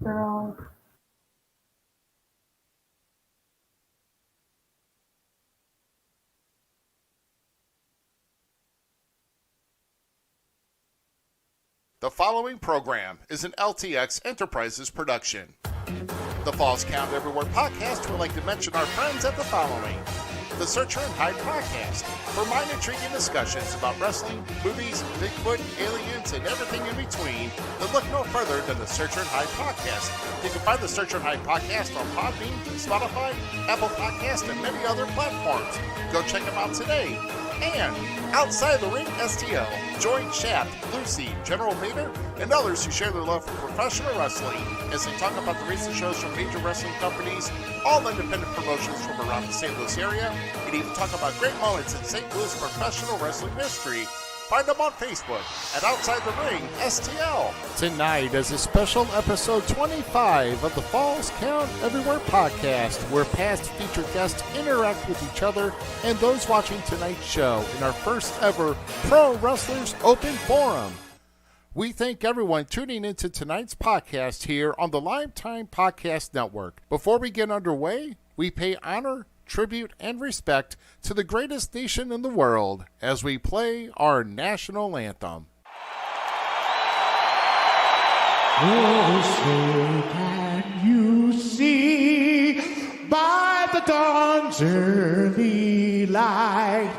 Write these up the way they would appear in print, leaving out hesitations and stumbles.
Girl. The following program is an LTX Enterprises production. The Falls Count Everywhere podcast would like to mention our friends at the following. The Searcher and Hide podcast, for mind intriguing discussions about wrestling, movies, Bigfoot, aliens, and everything in between, then look no further than the Searcher and Hide podcast. You can find the Searcher and Hide podcast on Podbean, Spotify, Apple Podcasts, and many other platforms. Go check them out today. And Outside the Ring STL, join Shaft, Lucy, General Vader, and others who share their love for professional wrestling as they talk about the recent shows from major wrestling companies, all independent promotions from around the St. Louis area, and even talk about great moments in St. Louis professional wrestling history. Find them on Facebook at Outside the Ring STL. Tonight is a special episode 25 of the Falls Count Everywhere podcast, where past featured guests interact with each other and those watching tonight's show in our first ever Pro Wrestlers Open Forum. We thank everyone tuning into tonight's podcast here on the Lifetime Podcast Network. Before we get underway, we pay honor, tribute, and respect to the greatest nation in the world as we play our national anthem. Oh, say can you see by the dawn's early light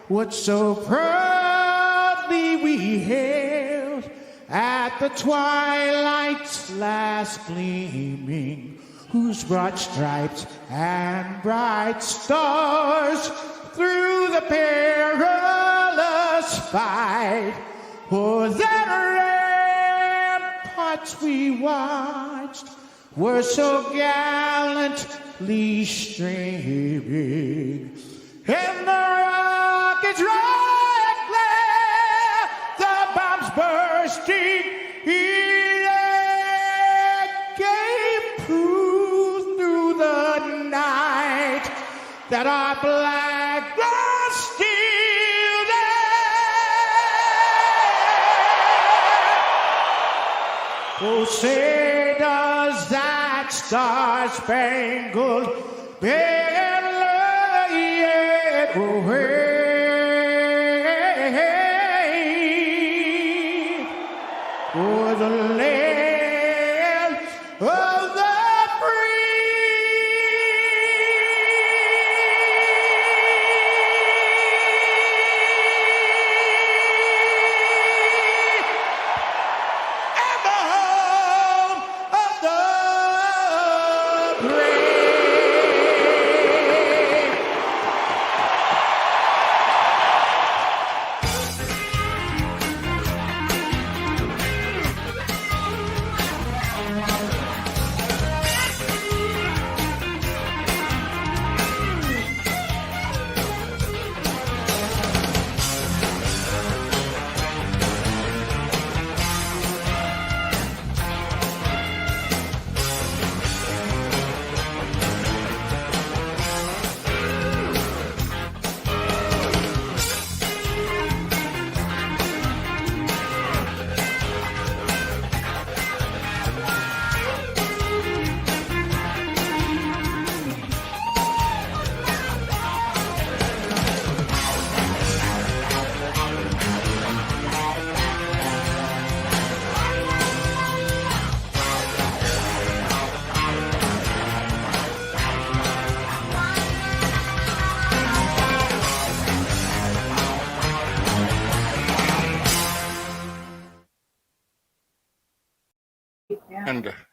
what so proudly we hailed at the twilight's last gleaming, whose broad stripes and bright stars through the perilous fight, for that ramparts we watched were so gallantly streaming, and the rockets' red glare, the bombs bursting in air, gave proof through the night that our flag was still there. Oh, say does that star-spangled banner yet wave o'er the land of the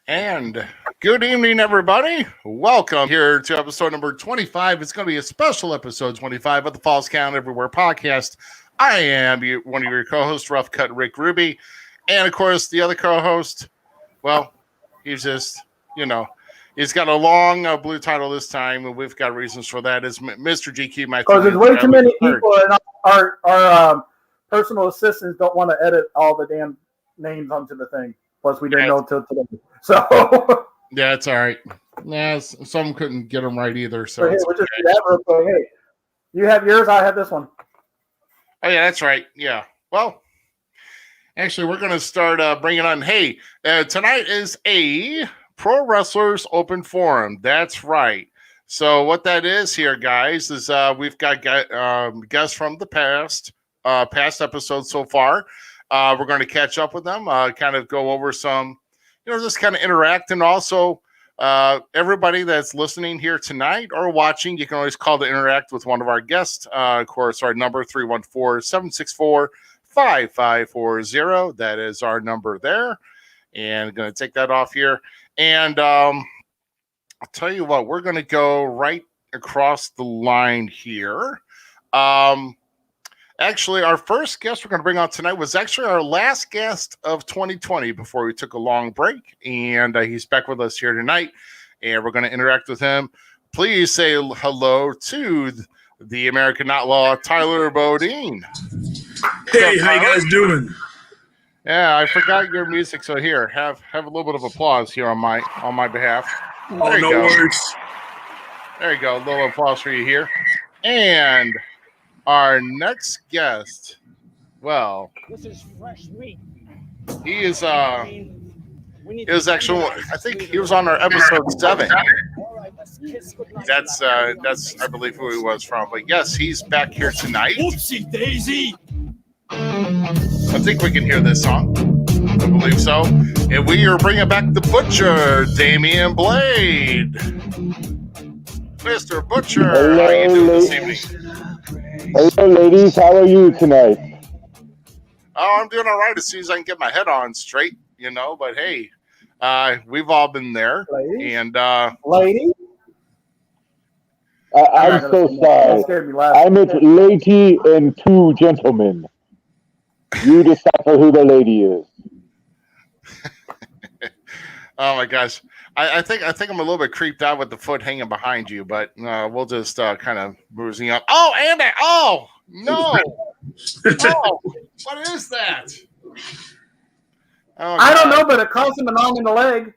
And good evening, everybody. Welcome here to episode number 25. It's going to be a special episode 25 of the Falls Count Everywhere podcast. I am one of your co-hosts, Rough Cut Rick Ruby. And, of course, the other co-host, well, he's just, he's got a long blue title this time, and we've got reasons for that. Is Mr. GQ, my because there's way too many people, and our personal assistants don't want to edit all the damn names onto the thing. Plus, we didn't know until today. So yeah, it's all right. Nah, some couldn't get them right either. So So here, we'll just do that real quick. Hey, you have yours. I have this one. Oh yeah, that's right. Yeah. Well, actually, we're going to start bringing on. Hey, tonight is a Pro Wrestlers Open Forum. That's right. So what that is here, guys, is we've got guests from the past episodes so far. We're going to catch up with them, kind of go over some, just kind of interact, and also everybody that's listening here tonight or watching, you can always call to interact with one of our guests. Of course, our number 314-764-5540. That is our number there. And I'm going to take that off here. And I'll tell you what, we're going to go right across the line here. Actually, our first guest we're going to bring on tonight was actually our last guest of 2020 before we took a long break. And he's back with us here tonight. And we're going to interact with him. Please say hello to the American Outlaw, Tyler Bodine. Hey, how you guys doing? Yeah, I forgot your music, so here, have a little bit of applause here on my behalf. Oh, no worries. There you go, a little applause for you here. And our next guest, well, this is fresh meat. he is actually, I think he was on our episode 7. That's I believe who he was from. But yes, he's back here tonight. Oopsie daisy. I think we can hear this song. I believe so. And we are bringing back the Butcher, Damian Blade. Mr. Butcher, hello, how are you doing this evening? Hello, ladies. How are you tonight? Oh, I'm doing all right as soon as I can get my head on straight, But hey, we've all been there. Ladies? And Lady? I'm so sorry. I meant lady and 2 gentlemen. You decipher who the lady is. Oh my gosh, I think I'm a little bit creeped out with the foot hanging behind you, but we'll just kind of boozing up. Oh, Andy! Oh no! Oh, what is that? Oh, I don't know, but it caused him an arm in the leg.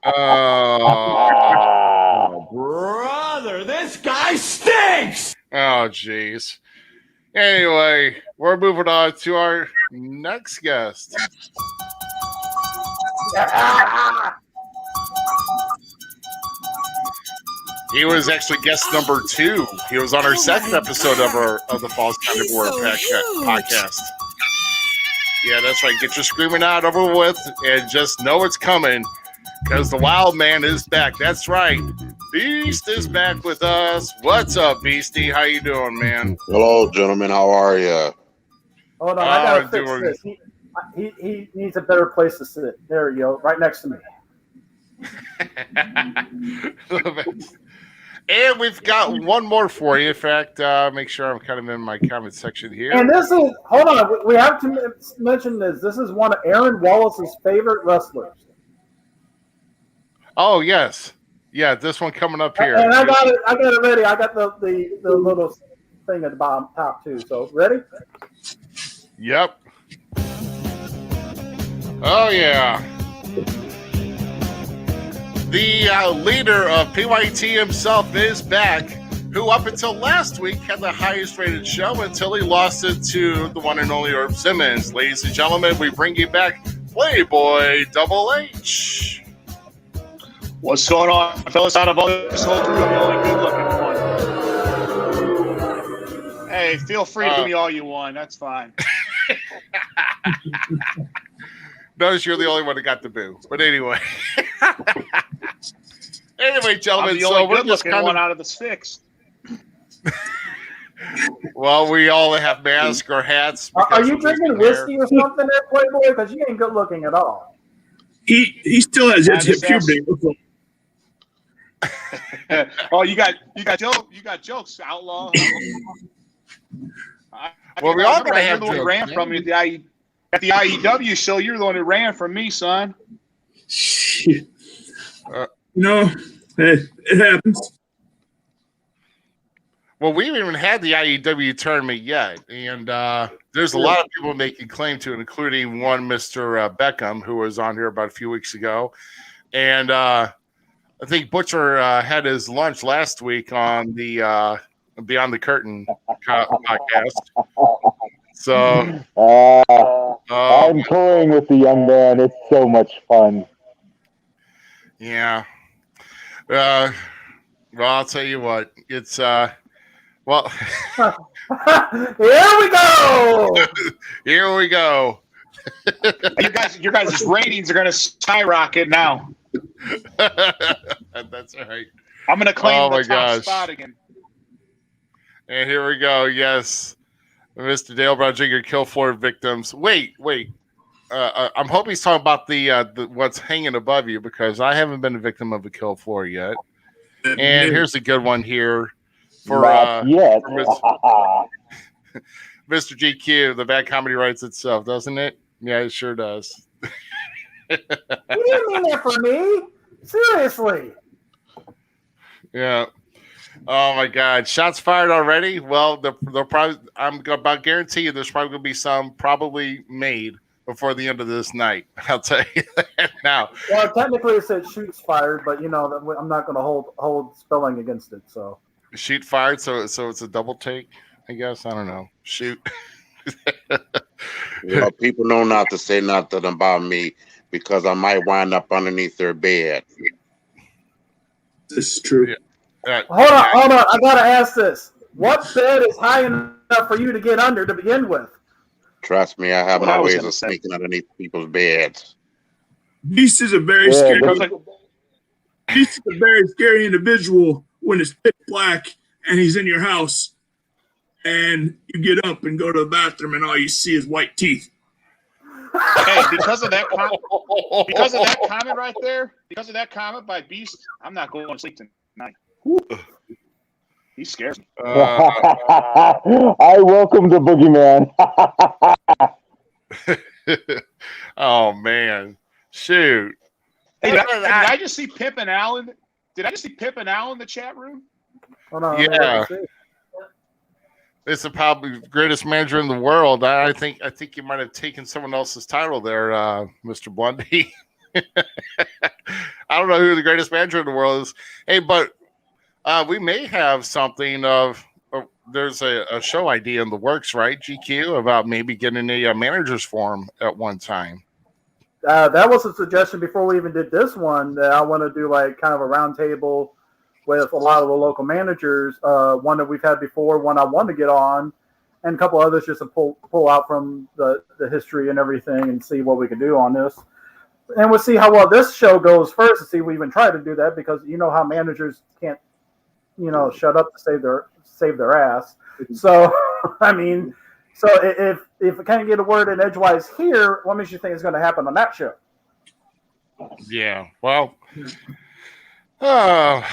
Oh, Brother, this guy stinks! oh, jeez. Anyway, we're moving on to our next guest. He was actually guest number 2. He was on our second episode of the Falls Kind of War podcast. Yeah, that's right. Get your screaming out over with and just know it's coming because the Wild Man is back. That's right. Beast is back with us. What's up, Beastie? How you doing, man? Hello, gentlemen. How are you? Hold on, I gotta fix this. He needs a better place to sit. There you go, right next to me. And we've got one more for you. In fact, make sure I'm kind of in my comment section here. And this is, hold on, we have to mention this. This is one of Aaron Wallace's favorite wrestlers. Oh, yes. Yeah, this one coming up here. And I got it ready. I got the little thing at the bottom top too. So ready? Yep. Oh, yeah. The leader of PYT himself is back, who up until last week had the highest rated show until he lost it to the one and only Herb Simmons. Ladies and gentlemen, we bring you back Playboy Double H. What's going on, fellas? Out of all this whole group, I'm the only good-looking one. Hey, feel free to do me all you want. That's fine. Notice you're the only one that got the boo. But anyway. Anyway, gentlemen, I'm the only good-looking one out of the 6. Well, we all have masks or hats. Are you drinking whiskey or something there, Playboy? Because you ain't good looking at all. He still has puberty. Oh, you got jokes, outlaw. Well, we all gotta have the one who jokes, ran from you at the IEW show. You're the one who ran from me, son. Shit. It happens. Well, we haven't even had the IEW tournament yet, and there's a lot of people making claim to it, including one Mr. Beckham, who was on here about a few weeks ago. And I think Butcher had his lunch last week on the Beyond the Curtain podcast. So I'm toying with the young man. It's so much fun. yeah. Well, I'll tell you what. It's well. Here we go. Here we go. Your guys' ratings are going to skyrocket now. That's all right. I'm going to claim the top gosh. spot again. And here we go. Yes, Mr. Dale Brown Jr. kill floor victims. Wait. I'm hoping he's talking about the what's hanging above you, because I haven't been a victim of a kill floor yet. And here's a good one here for yet. Mr. GQ. The bad comedy writes itself, doesn't it? Yeah, it sure does. You didn't mean that for me. Seriously. Yeah. Oh my God! Shots fired already. Well, they'll probably. I'm about guarantee you there's probably going to be some probably made before the end of this night. I'll tell you that now. Well, technically it said shoots fired, but I'm not going to hold spelling against it. So Shoot fired. So it's a double take. I guess I don't know. Shoot. People know not to say nothing about me because I might wind up underneath their bed. This is true. Yeah. hold on. I got to ask this: what bed is high enough for you to get under to begin with? Trust me, I have What my I was ways gonna of say. sneaking underneath people's beds. Beast is a very scary. Beast is a very scary individual when it's pitch black and he's in your house, and you get up and go to the bathroom and all you see is white teeth. Hey, because of that comment right there, because of that comment by Beast, I'm not going to sleep tonight. He scares me. I welcome the boogeyman. Oh man, shoot! Hey, did I just see Pip and Al? Did I just see Pip and Al in the chat room? Hold on. Yeah. It's the probably greatest manager in the world. I think you might have taken someone else's title there, Mr. Blondie. I don't know who the greatest manager in the world is. Hey, but we may have something of. There's a show idea in the works, right, GQ, about maybe getting a manager's forum at one time. That was a suggestion before we even did this one, that I want to do like kind of a round table with a lot of the local managers. One that we've had before, one I want to get on, and a couple others just to pull out from the history and everything and see what we can do on this. And we'll see how well this show goes first, to see if we even try to do that, because you know how managers can't, shut up to save their ass. So, I mean, if I can't get a word in edgewise here, what makes you think is going to happen on that show? Yeah, well, oh,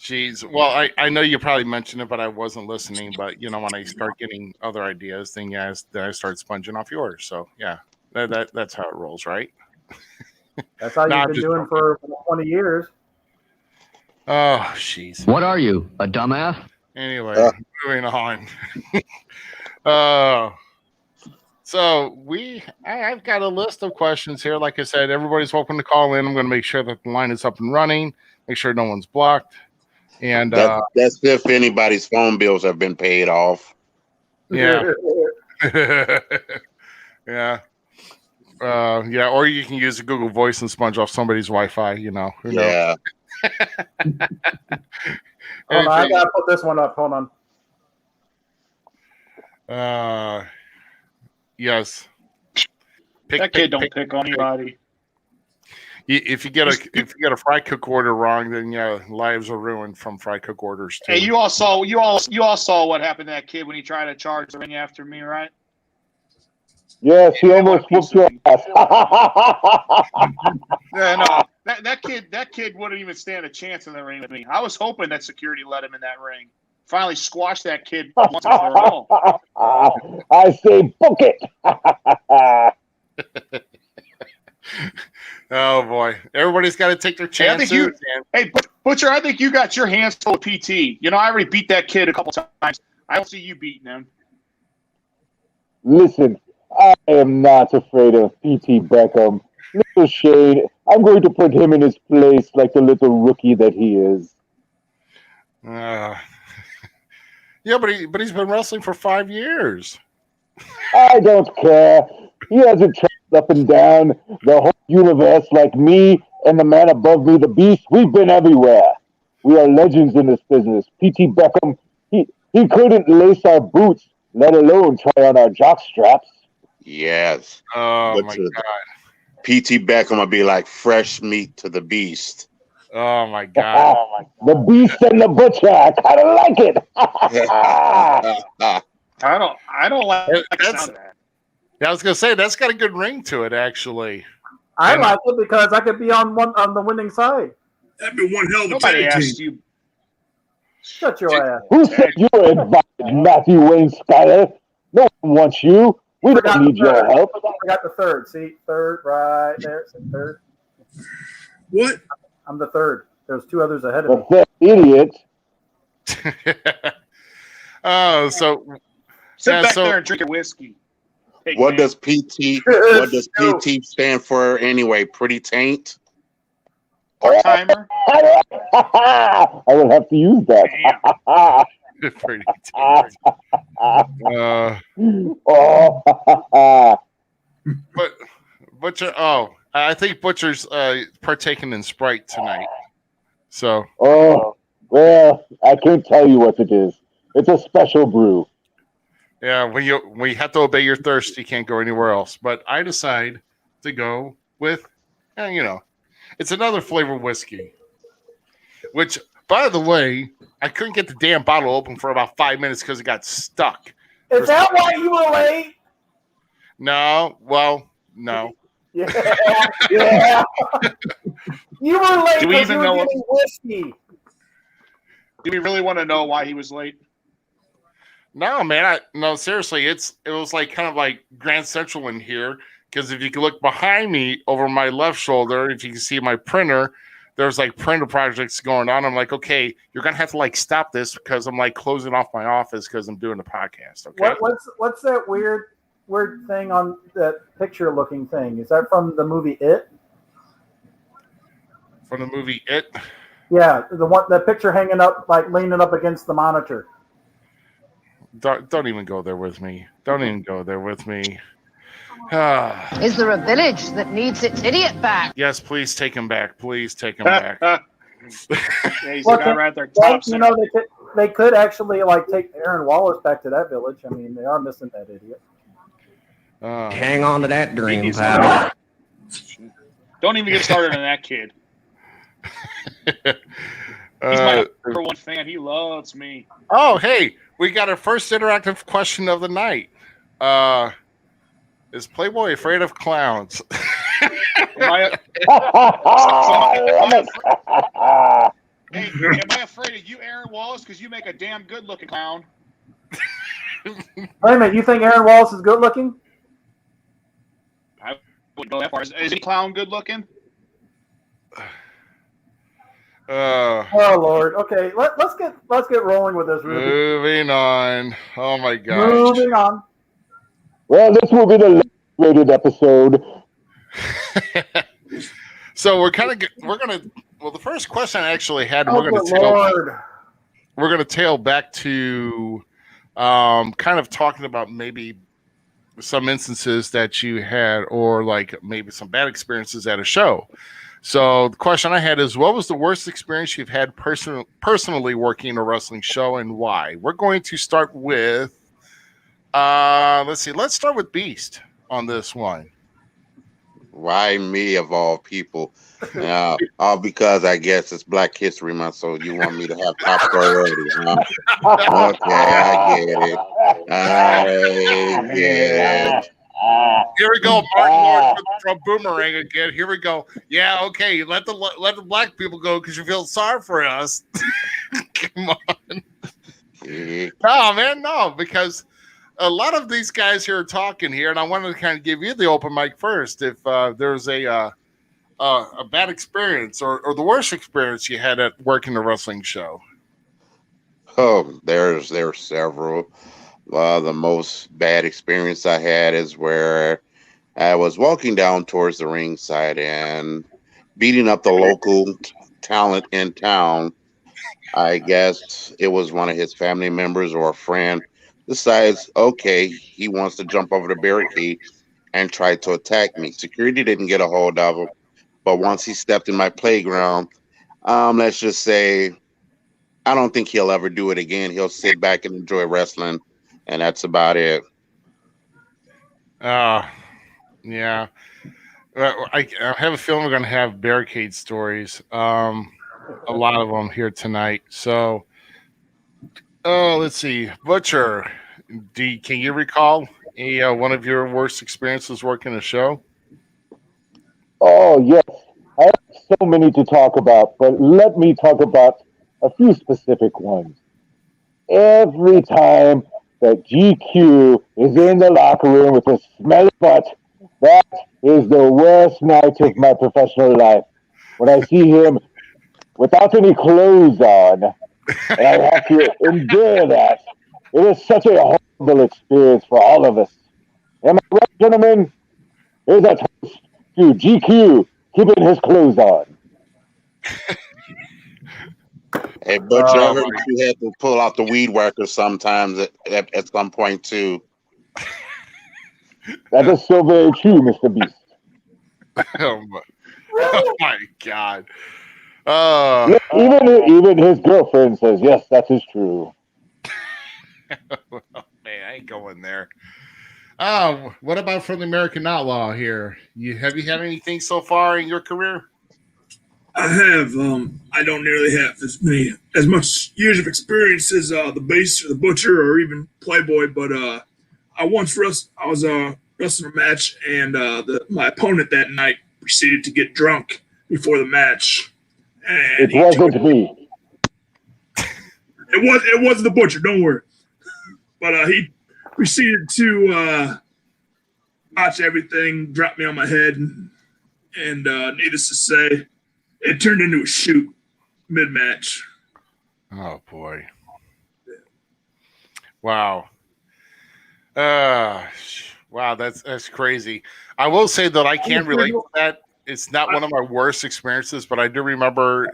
geez. Well, I know you probably mentioned it, but I wasn't listening. But when I start getting other ideas, then I start sponging off yours. So yeah, that's how it rolls, right? That's how you've been doing for 20 years. Oh, jeez. What are you, a dumbass? Anyway, moving on. So I've got a list of questions here. Like I said, everybody's welcome to call in. I'm going to make sure that the line is up and running. Make sure no one's blocked. And that's if anybody's phone bills have been paid off. Yeah. Yeah. Yeah, or you can use Google Voice and sponge off somebody's Wi-Fi, Who knows? Yeah. Hold on, I gotta put this one up. Hold on. Yes. That kid don't pick on anybody. If you get a fry cook order wrong, then lives are ruined from fry cook orders too. Hey, you all saw what happened to that kid when he tried to charge the ring after me, right? Yes, he almost whooped your ass. Yeah, no. That kid wouldn't even stand a chance in the ring with me. I was hoping that security let him in that ring. Finally squashed that kid once and for all. I say book it. Oh boy, everybody's got to take their chances. Hey, Butcher, I think you got your hands full of PT. I already beat that kid a couple times. I don't see you beating him. Listen, I am not afraid of P.T. Beckham. Little Shane, I'm going to put him in his place like the little rookie that he is. Yeah, but he's been wrestling for 5 years. I don't care. He hasn't traveled up and down the whole universe like me and the man above me, the Beast. We've been everywhere. We are legends in this business. P.T. Beckham, he couldn't lace our boots, let alone try on our jock straps. Yes. Oh But my god. P.T. Beckham will be like fresh meat to the Beast. Oh my god. The Beast and the Butcher. I kind of like it. I don't like the sound of that. Yeah, I was gonna say that's got a good ring to it, actually. I like it because I could be on the winning side. That'd be one hell of a Nobody tag asked team. you. Shut your ass. Who said you were invited, Matthew Wayne Schuyler? No one wants you. We don't need your help. I got the third. See, third right there. Third. What? I'm the third. There's 2 others ahead of me. The idiot. Oh, so Sit Yeah, back so- there and drink your whiskey. Hey, What man. does PT? What does PT stand for anyway? Pretty taint. Part-timer? I will have to use that. pretty tamed. But Butcher. Oh, I think Butcher's partaking in Sprite tonight. So Well, I can't tell you what it is. It's a special brew. yeah, when you have to obey your thirst, you can't go anywhere else. But I decide to go with, it's another flavor whiskey. Which, by the way, I couldn't get the damn bottle open for about 5 minutes because it got stuck. Is that why you were late? No, well, no. Yeah. You were late Do we because even you were know getting whiskey. Do we really want to know why he was late? No, man. No, seriously. It was like kind of like Grand Central in here because if you can look behind me over my left shoulder, if you can see my printer, there's like printer projects going on. I'm like, okay, you're gonna have to like stop this because I'm like closing off my office because I'm doing the podcast. Okay. What's that weird thing on that picture looking thing? Is that from the movie It? From the movie It. Yeah, the picture hanging up, like leaning up against the monitor. Don't even go there with me. Don't even go there with me. Is there a village that needs its idiot back? Yes, please take him back. Please take him back. Yeah, he's the guy right there. Top center. They could actually like take Aaron Wallace back to that village. I mean, they are missing that idiot. Hang on to that dream, He's pal. Don't even get started on that kid. He's my number one fan. He loves me. Oh, hey, we got our first interactive question of the night. Is Playboy afraid of clowns? Am I afraid of you, Aaron Wallace? Because you make a damn good-looking clown. Wait a minute, you think Aaron Wallace is good looking? I wouldn't go that far. Is any clown good-looking? Oh Lord. Okay, let's get rolling with this. Ruby. Moving on. Oh my gosh. Moving on. Well, this will be the rated episode. So we're gonna. Well, the first question I actually had, Oh, we're gonna tail back to, kind of talking about maybe some instances that you had, or like maybe some bad experiences at a show. So the question I had is, what was the worst experience you've had personally working a wrestling show, and why? We're going to start with, let's see. Let's start with Beast on this one. Why me of all people? All because I guess it's Black History Month, so you want me to have top priority, huh? Okay, I get it. Here we go, Martin Lord from Boomerang again. Here we go. Yeah, okay. Let the black people go because you feel sorry for us. Come on. No, man, no, because a lot of these guys here are talking here, and I wanted to kind of give you the open mic first. If there's a bad experience or the worst experience you had at working a wrestling show. Oh, there's several. The most bad experience I had is where I was walking down towards the ringside and beating up the local talent in town. I guess it was one of his family members or a friend. Decides, okay, he wants to jump over the barricade and try to attack me. Security didn't get a hold of him, but once he stepped in my playground, let's just say I don't think he'll ever do it again. He'll sit back and enjoy wrestling, and that's about it. Yeah. I have a feeling we're going to have barricade stories. A lot of them here tonight. So, let's see. Butcher, can you recall one of your worst experiences working a show? Oh, yes. I have so many to talk about, but let me talk about a few specific ones. Every time that GQ is in the locker room with a smelly butt, that is the worst night of my professional life. When I see him without any clothes on, and I have to endure that. It is such a horrible experience for all of us. Am I right, gentlemen? Here's a toast to GQ keeping his clothes on. Hey, Butcher, I heard you had to pull out the weed whacker sometimes at some point, too. That is so very true, Mr. Beast. Oh my God. Yeah, even his girlfriend says, yes, that is true. Well, man, I ain't going there. What about from the American Outlaw here? Have you had anything so far in your career? I have. I don't nearly have as much years of experience as the Beast or the Butcher or even Playboy, but I was wrestling a match, and my opponent that night proceeded to get drunk before the match. And it wasn't me. It wasn't the Butcher. Don't worry. But he proceeded to watch everything, drop me on my head, and needless to say, it turned into a shoot mid-match. Oh boy! Wow. Wow, that's crazy. I will say that I can relate to that. It's not one of my worst experiences, but I do remember,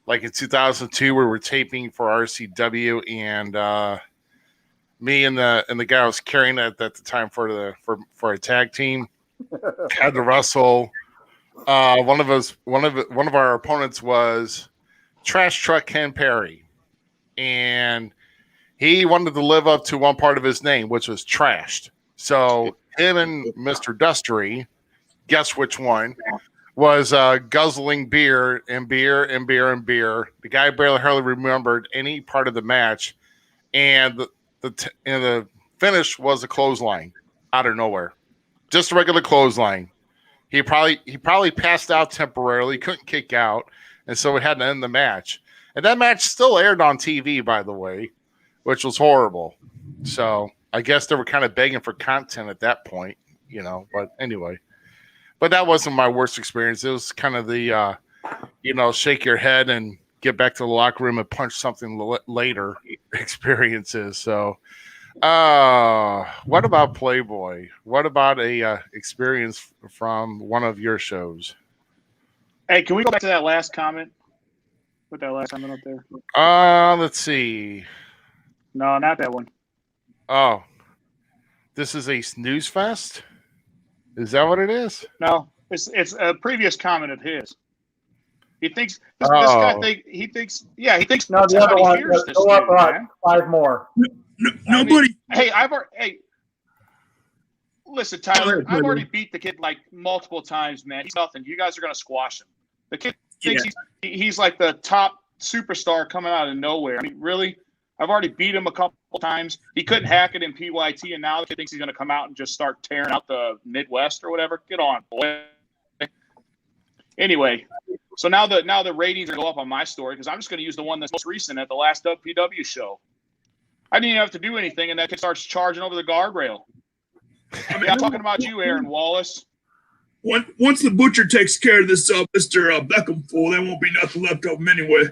like in 2002, we were taping for RCW, and me and the guy I was carrying at the time for a tag team had to wrestle. One of our opponents was Trash Truck Ken Perry, and he wanted to live up to one part of his name, which was trashed. So him and Mr. Dustery, guess which one, was guzzling beer and beer and beer and beer. The guy hardly remembered any part of the match, and the finish was a clothesline out of nowhere, just a regular clothesline. He probably passed out temporarily, couldn't kick out, and so we had to end the match. And that match still aired on TV, by the way, which was horrible. So I guess they were kind of begging for content at that point, But anyway, but that wasn't my worst experience. It was kind of the, shake your head and get back to the locker room and punch something later experiences. So, what about Playboy? What about a experience from one of your shows? Hey, can we go back to that last comment? Put that last comment up there. Let's see. No, not that one. Oh, this is a snooze fest? Is that what it is? No, it's a previous comment of his. He thinks this guy thinks no, the other one. Go up right, 5 more. Nobody. Listen, Tyler. I've already beat the kid like multiple times, man. He's nothing. You guys are gonna squash him. The kid thinks he's like the top superstar coming out of nowhere. I mean, really? I've already beat him a couple times. He couldn't hack it in PYT, and now the kid thinks he's gonna come out and just start tearing out the Midwest or whatever. Get on, boy. Anyway, so now the ratings are going to go up on my story because I'm just going to use the one that's most recent at the last WPW show. I didn't even have to do anything, and that kid starts charging over the guardrail. I mean, I'm talking about you, Aaron Wallace. Once the Butcher takes care of this Mr. Beckham fool, there won't be nothing left of him anyway.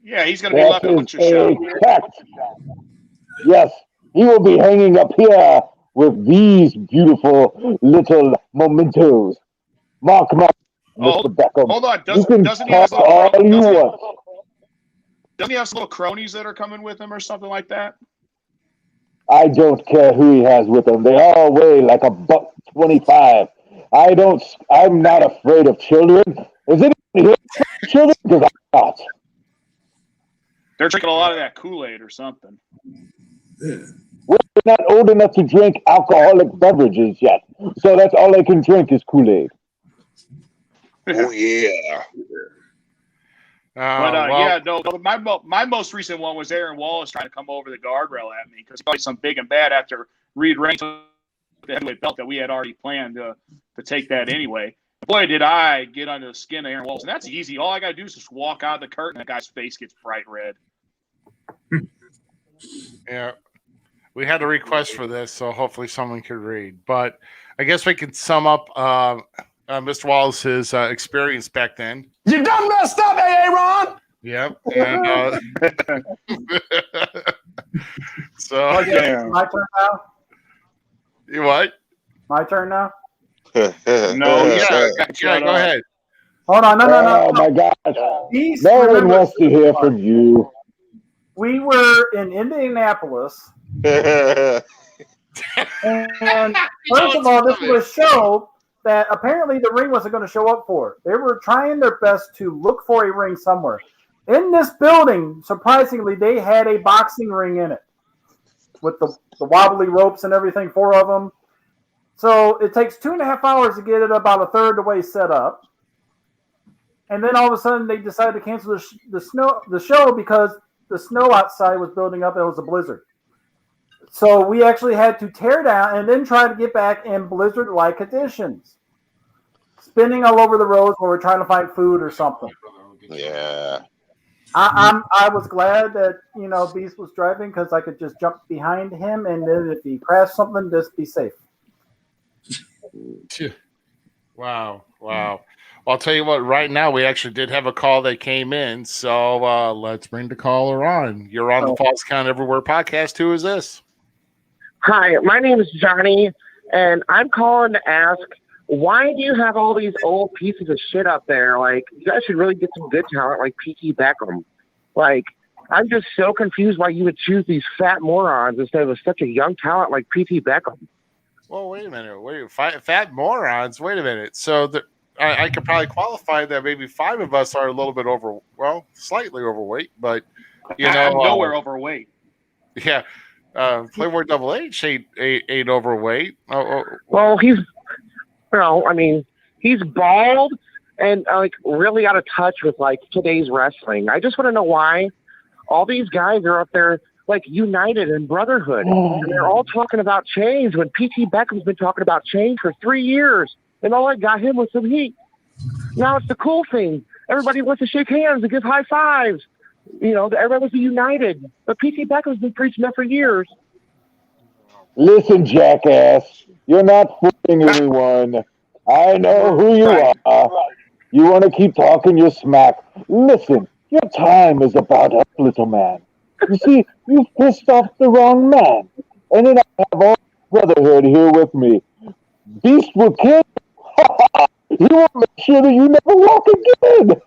Yeah, he's going to be left at Butcher's show. Yes, he will be hanging up here with these beautiful little mementos. Mark my Oh, Mr. Beckham. hold on. You can Doesn't he have talk all you want. Doesn't he have some little cronies that are coming with him or something like that? I don't care who he has with him. They all weigh like $1.25. I'm not afraid of children. Is anybody here afraid of children? Because I'm not. They're drinking a lot of that Kool-Aid or something. We're not old enough to drink alcoholic beverages yet. So that's all I can drink is Kool-Aid. Oh, yeah. My most recent one was Aaron Wallace trying to come over the guardrail at me because he thought some big and bad after Reed Reigns took the heavyweight belt that we had already planned to take that anyway. Boy, did I get under the skin of Aaron Wallace. And that's easy. All I got to do is just walk out of the curtain and that guy's face gets bright red. Yeah. We had a request for this, so hopefully someone could read. But I guess we can sum up Mr. Wallace's experience back then. You done messed up, Aaron! Yep. And so Okay, my turn now? You what? My turn now? No, yeah, go ahead. Hold on, no. Oh my gosh. No one wants to hear from you. We were in Indianapolis. And first of all, this was a show that apparently the ring wasn't going to show up for. They were trying their best to look for a ring somewhere. In this building, surprisingly, they had a boxing ring in it with the wobbly ropes and everything, 4 of them. So it takes 2.5 hours to get it about a third of the way set up. And then all of a sudden they decided to cancel the show because the snow outside was building up. It was a blizzard. So we actually had to tear down and then try to get back in blizzard-like conditions. Spinning all over the roads while we're trying to find food or something. Yeah. I was glad that, Beast was driving because I could just jump behind him and then if he crashed something, just be safe. Wow. Well, I'll tell you what, right now we actually did have a call that came in. So let's bring the caller on. You're on the Falls Count Everywhere podcast. Who is this? Hi, my name is Johnny, and I'm calling to ask, why do you have all these old pieces of shit up there? Like, you guys should really get some good talent like P.T. Beckham. Like, I'm just so confused why you would choose these fat morons instead of such a young talent like P.T. Beckham. Well, wait a minute. Fat morons? Wait a minute. So I could probably qualify that maybe 5 of us are a little bit slightly overweight, but, I'm nowhere overweight. Yeah. Playboy Double H ain't overweight. Well, he's bald and really out of touch with today's wrestling. I just want to know why all these guys are up there united in brotherhood, and they're all talking about change when P.T. Beckham's been talking about change for 3 years, and all I got him was some heat. Now it's the cool thing. Everybody wants to shake hands and give high fives. Everybody wants to be united. But P.T. Beckham's been preaching that for years. Listen, jackass, you're not fooling anyone. I know who you are. You want to keep talking your smack. Listen, your time is about up, little man. You see, you've pissed off the wrong man. And then I have all brotherhood here with me. Beast will kill you. He will make sure that you never walk again.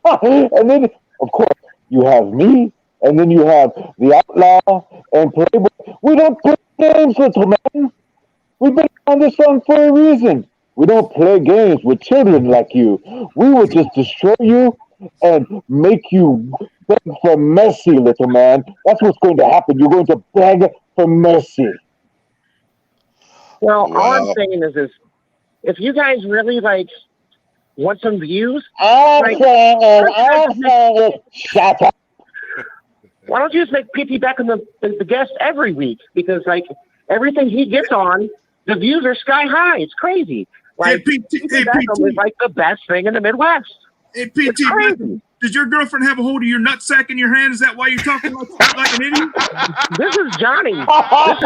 And then, of course, you have me, and then you have the Outlaw and Playboy. We don't play games, little man. We've been on this song for a reason. We don't play games with children like you. We will just destroy you and make you beg for mercy, little man. That's what's going to happen. You're going to beg for mercy. Well, all I'm saying is this. If you guys really, want some views... Shut up. Why don't you just make P.T. Beckham the guest every week? Because, everything he gets on, the views are sky high. It's crazy. P.T. Beckham is, the best thing in the Midwest. Hey, P.T. Does your girlfriend have a hold of your nutsack in your hand? Is that why you're talking like an idiot? This is Johnny. I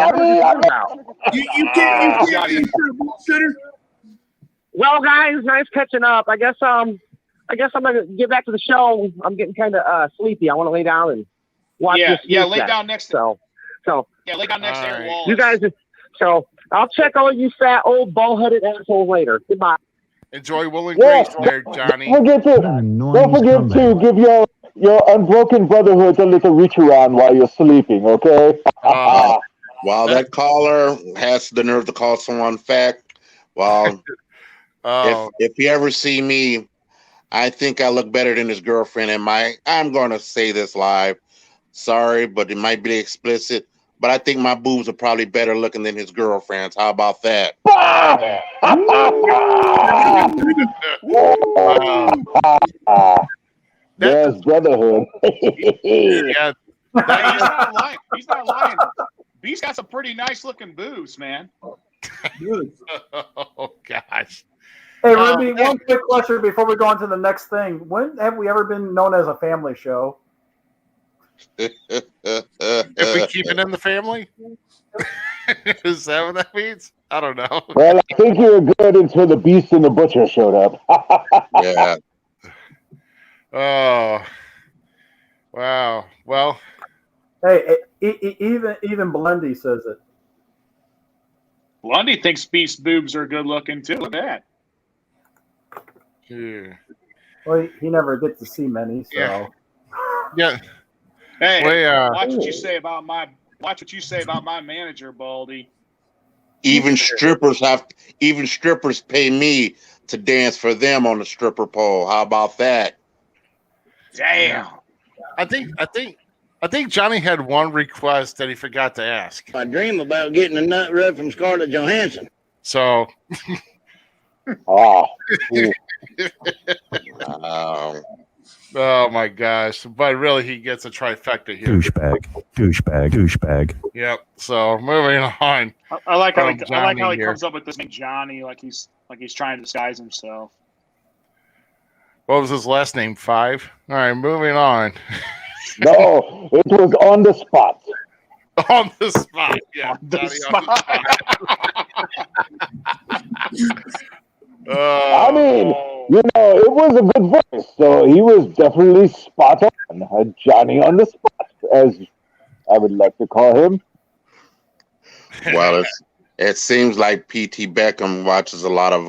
don't know what you're talking about. You can't be a bullshitter. Well, guys, nice catching up. I guess I'm gonna get back to the show. I'm getting kind of sleepy. I want to lay down and watch this. Lay down next to. So. Yeah, lay down next to Aaron Wallace. You guys. So I'll check all you fat old ball-headed assholes later. Goodbye. Enjoy Will and Grace there, Johnny. Don't forget to give your unbroken brotherhood a little reach around while you're sleeping, okay? While that caller has the nerve to call someone fat, well, if you ever see me, I think I look better than his girlfriend. And I'm going to say this live. Sorry, but it might be explicit. But I think my boobs are probably better looking than his girlfriend's. How about that? There's brotherhood. Yeah. Hey, he's not lying. He's not lying. Beast got some pretty nice looking boobs, man. Oh gosh. Hey, Ruby, one quick question before we go on to the next thing. When have we ever been known as a family show? If we keep it in the family? Is that what that means? I don't know. Well, I think you were good until the Beast and the Butcher showed up. Yeah. Oh. Wow. Well. Hey, even Blendy says it. Lundy thinks Beast's boobs are good looking too. Look at that. Yeah. Well, he never gets to see many, so. Yeah. Hey, watch what you say about my manager, Baldy. Even strippers pay me to dance for them on the stripper pole. How about that? Damn. I think Johnny had one request that he forgot to ask. I dream about getting a nut rub from Scarlett Johansson. So. Oh. Oh my gosh! But really, he gets a trifecta here. Douchebag. Yep. So moving on. I like how he here. comes up with this name Johnny, like he's trying to disguise himself. What was his last name? 5. All right, moving on. No, it was on the spot. On the spot, yeah. On the spot. I mean, it was a good voice, so he was definitely spot on. Johnny on the spot, as I would like to call him. Well, it seems like P.T. Beckham watches a lot of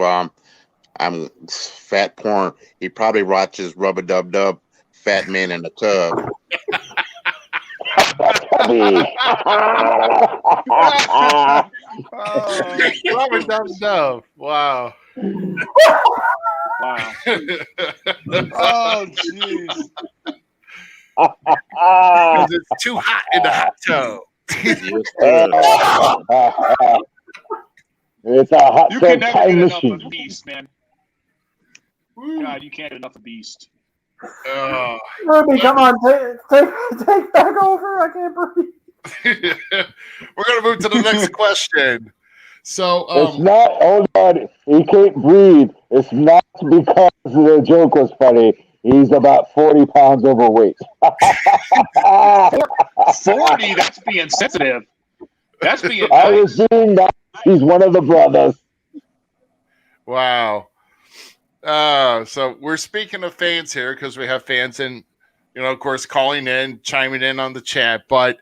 fat porn. He probably watches Rubber Dub Dub, Fat Men in the Tub. Rubber Dub Dub. Wow. Wow. Oh, jeez. Because it's too hot in the hot tub. It's a hot You tub can never time get enough machine. of Beast, man. God, you can't get enough of Beast. Ruby, come on, take back over. I can't breathe. We're gonna move to the next question. So It's not. Hold on, he can't breathe. It's not because the joke was funny. He's about 40 pounds overweight. 40? That's being sensitive. That's being I nice. was doing that. He's one of the brothers. Wow. So we're speaking of fans here because we have fans and, of course, calling in, chiming in on the chat. But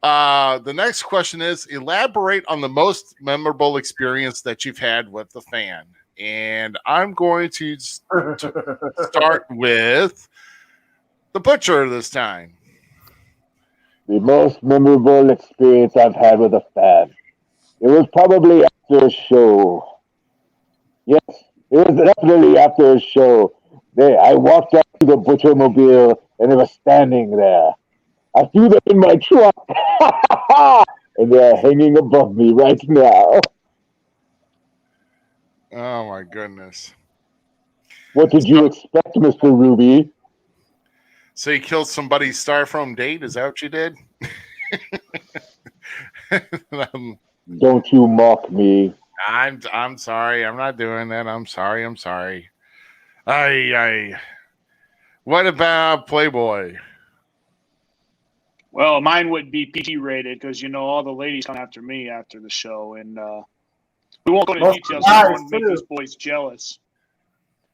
the next question is, elaborate on the most memorable experience that you've had with the fan. And I'm going to start with the Butcher this time. The most memorable experience I've had with a fan. It was probably after a show. Yes, it was definitely after a show. I walked up to the Butcher Mobile and they were standing there. I threw them in my truck and they're hanging above me right now. Oh my goodness. What did you expect, Mr. Ruby? So you killed somebody's styrofoam date? Is that what you did? Don't you mock me. I'm sorry. I'm not doing that. I'm sorry. What about Playboy? Well, mine would be PG rated because all the ladies come after me after the show, and we won't go into details. I don't want to make these boys jealous.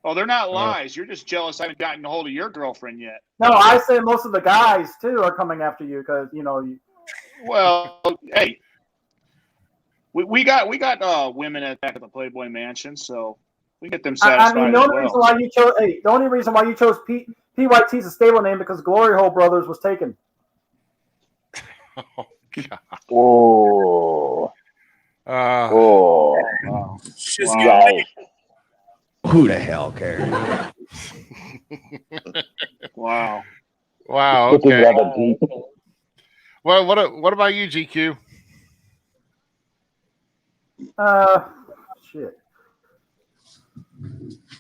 Oh, they're not lies. You're just jealous I haven't gotten a hold of your girlfriend yet. No, I say most of the guys too are coming after you because Well, hey, We got women at back at the Playboy Mansion, so we get them I satisfied mean, the as only well. reason why you chose the only reason why you chose PYT's a stable name because Glory Hole Brothers was taken. Oh God. Oh. Wow. Right. Who the hell cares? Wow. Wow. Getting Okay. rather deep. Well, what about you, GQ? Shit.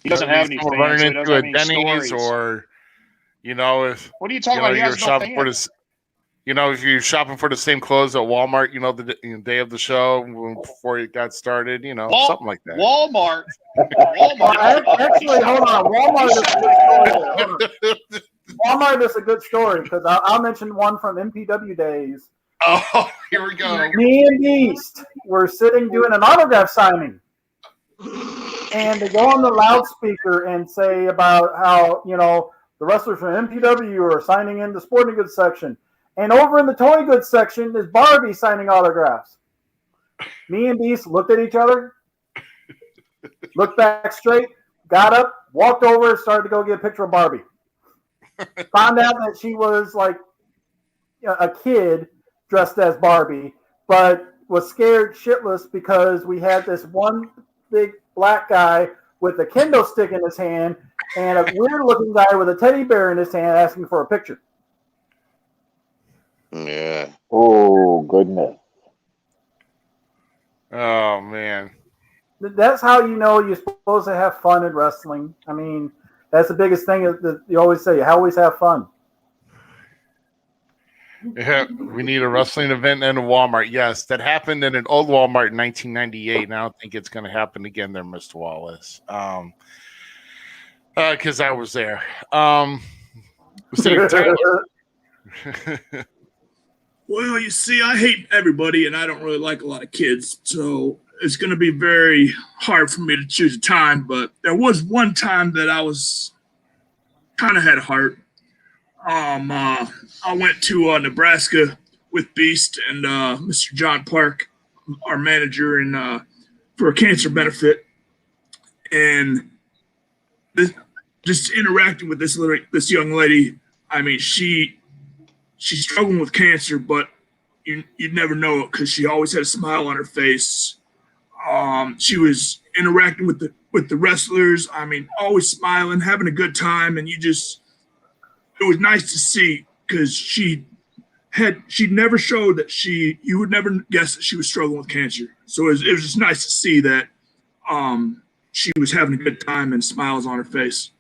He doesn't have any fans. Running So he into doesn't a have any Denny's, stories. or if What are you talking about? He you're has no shopping for fans. this. If you're shopping for the same clothes at Walmart, the day of the show before it got started, something like that. Walmart. Actually, hold on. Walmart is a good story. Hold on. Walmart is a good story because I'll mention one from MPW days. Oh, here we go. Me and Beast were sitting doing an autograph signing. And they go on the loudspeaker and say about how, the wrestlers from MPW are signing in the sporting goods section. And over in the toy goods section is Barbie signing autographs. Me and Beast looked at each other, looked back straight, got up, walked over, started to go get a picture of Barbie. Found out that she was like a kid dressed as Barbie, but was scared shitless because we had this one big black guy with a kendo stick in his hand and a weird looking guy with a teddy bear in his hand asking for a picture. Yeah. Oh, goodness. Oh, man. That's how you're supposed to have fun in wrestling. I mean, that's the biggest thing that you always say. You always have fun. Yeah, we need a wrestling event and a Walmart. Yes, that happened in an old Walmart in 1998, and I don't think it's going to happen again there, Mr. Wallace. Because I was there. Well, you see, I hate everybody, and I don't really like a lot of kids, so it's going to be very hard for me to choose a time. But there was one time that I was kind of had a heart. I went to Nebraska with Beast and Mr. John Park, our manager, and for a cancer benefit, and just interacting with this young lady. I mean, she's struggling with cancer, but you'd never know it because she always had a smile on her face. She was interacting with the wrestlers. I mean, always smiling, having a good time, and it was nice to see because she'd never showed that you would never guess that she was struggling with cancer. So it was just nice to see that she was having a good time and smiles on her face.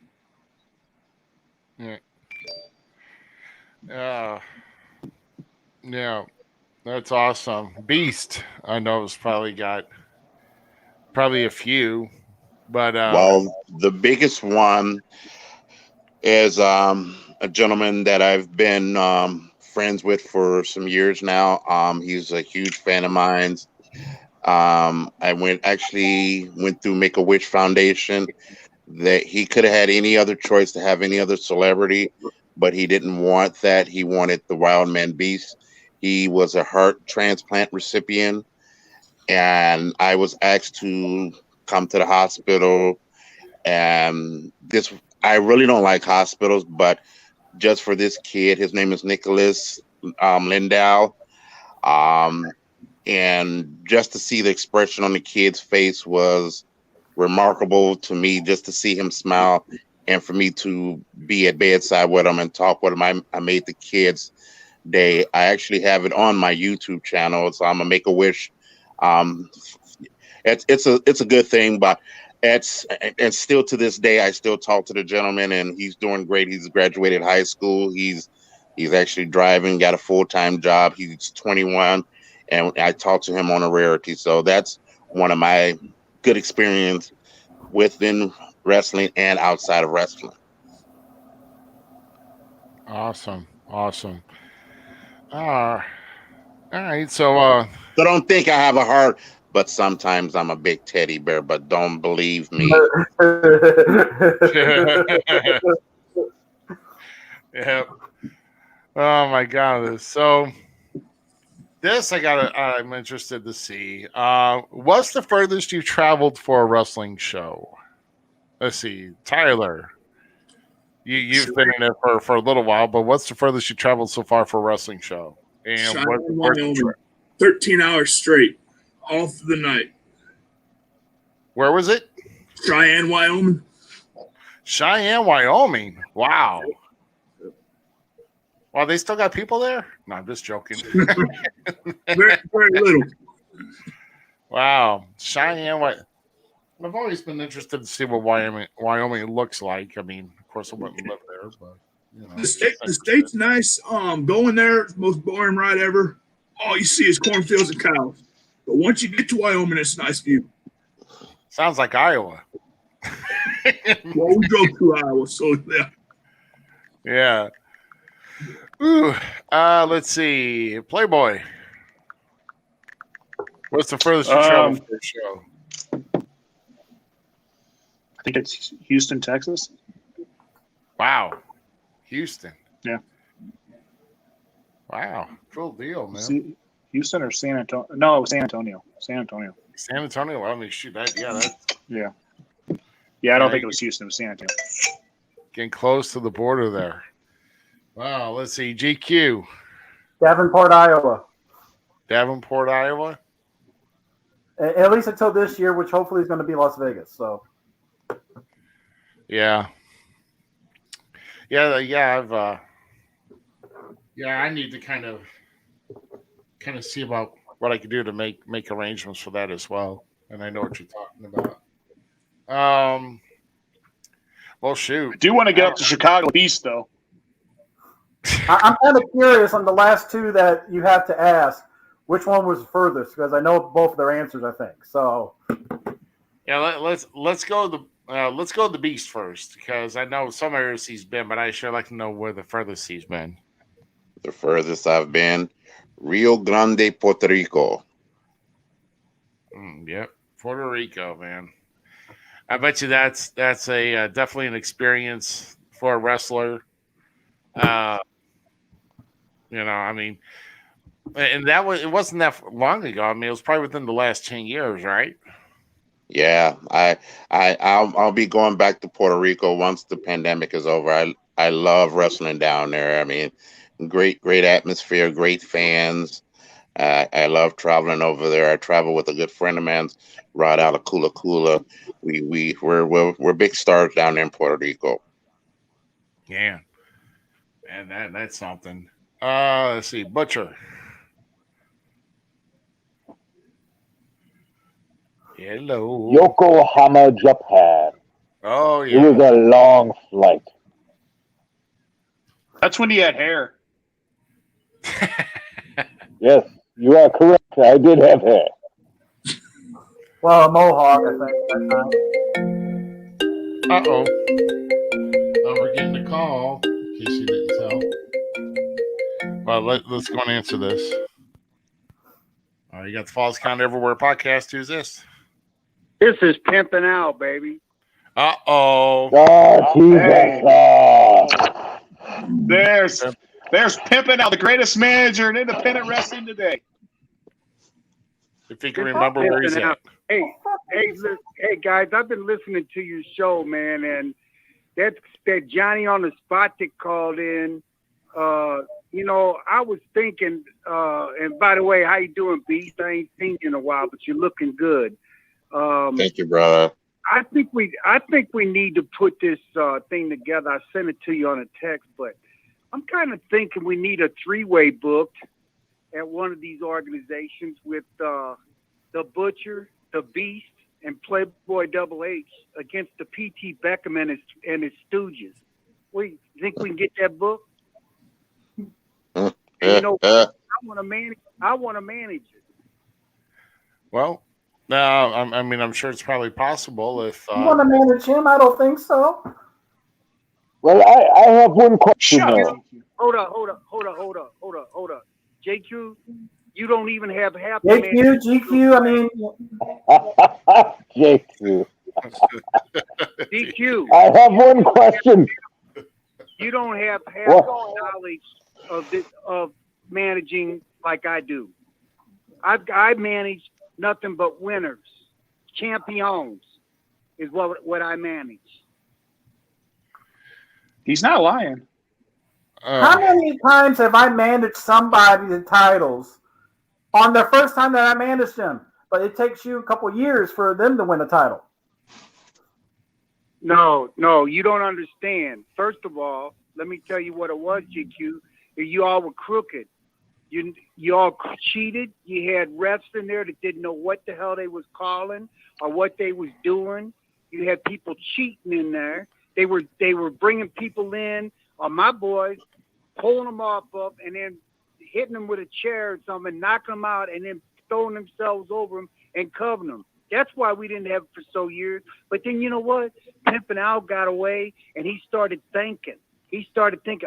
Yeah. Yeah, that's awesome. Beast, I know, has probably got a few, but well, the biggest one is a gentleman that I've been friends with for some years now. He's a huge fan of mine. I went through Make-A-Wish Foundation. That he could have had any other choice to have any other celebrity, but he didn't want that. He wanted the Wild Man Beast. He was a heart transplant recipient, and I was asked to come to the hospital. And I really don't like hospitals, but just for this kid, his name is Nicholas Lindow. And just to see the expression on the kid's face was remarkable to me, just to see him smile and for me to be at bedside with him and talk with him. I made the kids' day. I actually have it on my YouTube channel. So I'm a Make-A-Wish. It's a good thing, but it's still to this day, I still talk to the gentleman and he's doing great. He's graduated high school. He's actually driving, got a full-time job. He's 21 and I talk to him on a rarity. So that's one of my good experience within wrestling and outside of wrestling. awesome. All right, so don't think I have a heart, but sometimes I'm a big teddy bear, but don't believe me. yeah. Oh my God. So I'm interested to see. What's the furthest you traveled for a wrestling show? Let's see, Tyler. You've been in it for a little while, but what's the furthest you traveled so far for a wrestling show? And where's the trip? 13 hours straight, all through the night. Where was it? Cheyenne, Wyoming. Cheyenne, Wyoming. Wow. Well, they still got people there? No, I'm just joking. very, very little. Wow. Cheyenne, Wyoming. I've always been interested to see what Wyoming looks like. I mean, of course, I wouldn't live there, but you know, the state's nice. Going there, most boring ride ever. All you see is cornfields and cows. But once you get to Wyoming, it's a nice view. Sounds like Iowa. Well, we drove to Iowa, so yeah. Yeah. Ooh. Let's see. Playboy. What's the furthest you traveled for a show? I think it's Houston, Texas. Wow. Houston. Yeah. Wow. Cool deal, man. Houston or San Antonio? No, it was San Antonio. San Antonio. San Antonio? Well, I mean, shoot, that. Yeah. Yeah, I don't think it was Houston. It was San Antonio. Getting close to the border there. Wow. Let's see. GQ. Davenport, Iowa. Davenport, Iowa? At least until this year, which hopefully is going to be Las Vegas. So. Yeah. I need to kind of see about what I could do to make arrangements for that as well. And I know what you're talking about. Well, shoot. I do want to get up to Chicago Beast, though. I'm kind of curious on the last two that you have to ask. Which one was furthest? Because I know both of their answers, I think. So. Yeah, let's go to the Beast first, because I know some areas he's been, but I sure like to know where the furthest he's been. The furthest I've been, Rio Grande, Puerto Rico. Yep, Puerto Rico, man. I bet you that's a definitely an experience for a wrestler. I mean, and it wasn't that long ago. I mean, it was probably within the last 10 years, right? Yeah, I'll be going back to Puerto Rico once the pandemic is over. I love wrestling down there. I mean, great atmosphere, great fans. I love traveling over there. I travel with a good friend of mine, right out of Kula Kula. We're big stars down there in Puerto Rico. Yeah, and that's something. Let's see, Butcher. Hello. Yokohama, Japan. Oh, yeah. It was a long flight. That's when he had hair. Yes, you are correct. I did have hair. Well, a mohawk, I think. Uh-oh. We're getting a call, in case you didn't tell. Well, let's go and answer this. You got the Falls Count Everywhere podcast. Who's this? This is Pimpin' Out, baby. Uh-oh. There's Pimpin' Out, the greatest manager in independent wrestling today. If he can remember where he's at. Hey, guys, I've been listening to your show, man, and that Johnny on the spot that called in. I was thinking, and by the way, how you doing, Beast? I ain't seen you in a while, but you're looking good. Thank you, brother. I think we need to put this thing together. I sent it to you on a text, but I'm kind of thinking we need a three-way booked at one of these organizations with the Butcher, the Beast, and Playboy Double H against the P.T. Beckham and his stooges. You think we can get that book? I want to manage it. Well, I'm sure it's probably possible if you want to manage him. I don't think so. Well, I have one question. Hold up. JQ, you don't even have half. GQ. I mean, JQ. DQ. I have one question. You don't have half the knowledge of managing like I do. I manage nothing but winners, champions is what I manage. He's not lying. How many times have I managed somebody the titles on their first time that I managed them? But it takes you a couple years for them to win a title. No, you don't understand. First of all, let me tell you what it was, GQ. You all were crooked. You all cheated. You had refs in there that didn't know what the hell they was calling or what they was doing. You had people cheating in there. They were bringing people in, or my boys, pulling them off up and then hitting them with a chair or something, knocking them out, and then throwing themselves over them and covering them. That's why we didn't have it for so years. But then you know what? Pimpin' Al got away, and he started thinking.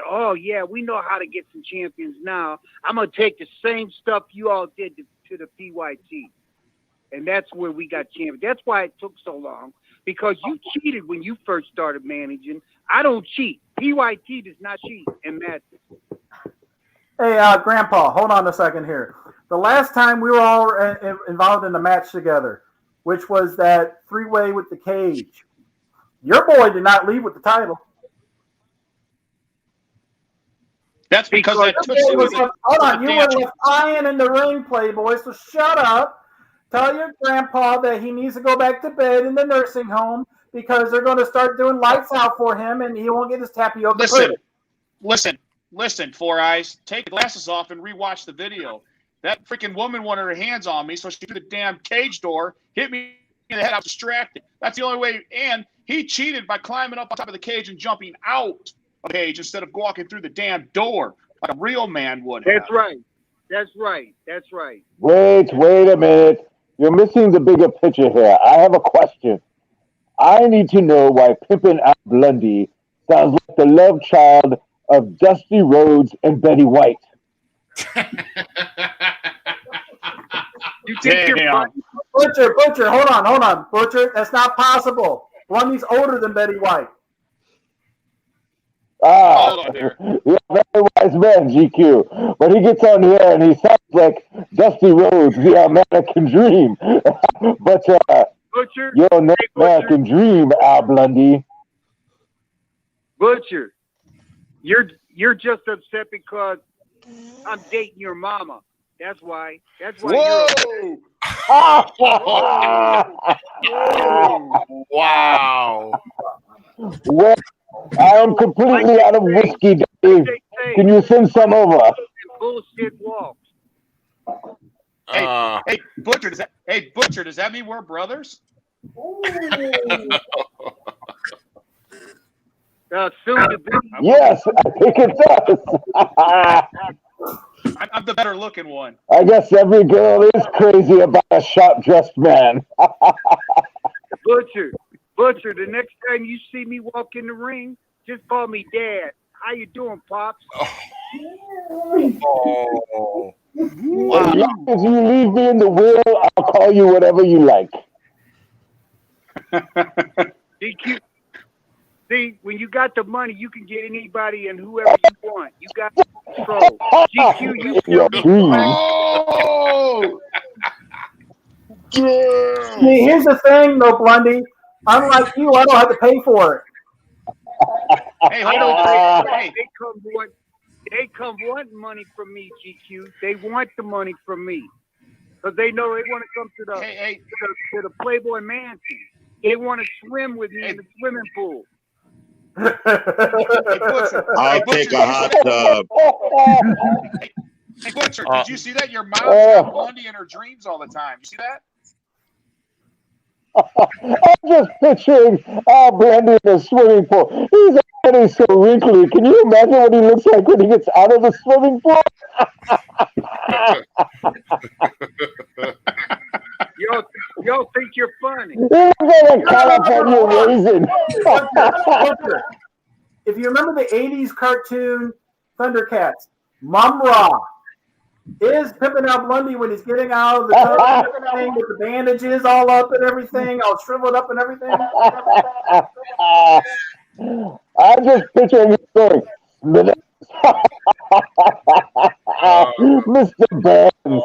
Oh, yeah, we know how to get some champions now. I'm going to take the same stuff you all did to the PYT. And that's where we got champions. That's why it took so long, because you cheated when you first started managing. I don't cheat. PYT does not cheat in matches. Hey, Grandpa, hold on a second here. The last time we were all involved in the match together, which was that three-way with the cage, your boy did not leave with the title. That's because that you were left lying in the ring, Playboy. So shut up. Tell your grandpa that he needs to go back to bed in the nursing home because they're going to start doing lights out for him, and he won't get his tapioca pudding. Listen, Four Eyes. Take the glasses off and rewatch the video. That freaking woman wanted her hands on me, so she threw the damn cage door, hit me in the head. I was distracted. That's the only way. And he cheated by climbing up on top of the cage and jumping out of the cage instead of walking through the damn door like a real man would have. That's right. Wait a minute. You're missing the bigger picture here. I have a question. I need to know why Pimpin' Al Blundy sounds like the love child of Dusty Rhodes and Betty White. You think you're Butcher, hold on. Butcher, that's not possible. Blundy's older than Betty White. You're a very wise man, GQ. But he gets on here and he sounds like Dusty Rhodes, the American Dream. But Butcher, you're no American Dream, Al Blundy. Butcher, you're just upset because I'm dating your mama. That's why. Whoa! Wow. Well, I am completely out of whiskey, Dave. Can you send some over? Bullshit walks. Hey, Butcher, does that mean we're brothers? Soon to be. Yes, I think it does. I'm the better looking one. I guess every girl is crazy about a sharp-dressed man. Butcher, the next time you see me walk in the ring, just call me Dad. How you doing, Pops? Oh. Wow. As long as you leave me in the will, I'll call you whatever you like. DQ. See, when you got the money, you can get anybody and whoever you want. You got control. GQ, you feel me? Oh! See, here's the thing, though, Blundy. Unlike you, I don't have to pay for it. Hey, hold on. Hey. They come wanting money from me, GQ. They want the money from me because they know they want to come to the Playboy Mansion. They want to swim with me in the swimming pool. I'll take a hot tub. Hey, Butcher, did you see that? Your mom's got Blundy in her dreams all the time. You see that? I'm just picturing Al Blundy in a swimming pool. He's already so wrinkly. Can you imagine what he looks like when he gets out of the swimming pool? Y'all think you're funny. He looks like a California raisin. If you remember the 80s cartoon Thundercats, Mum-Ra is Pimpin' Al Blundy when he's getting out of the tub and everything with the bandages all up and everything, all shriveled up and everything. I'm just picturing him going, Mr. Burns.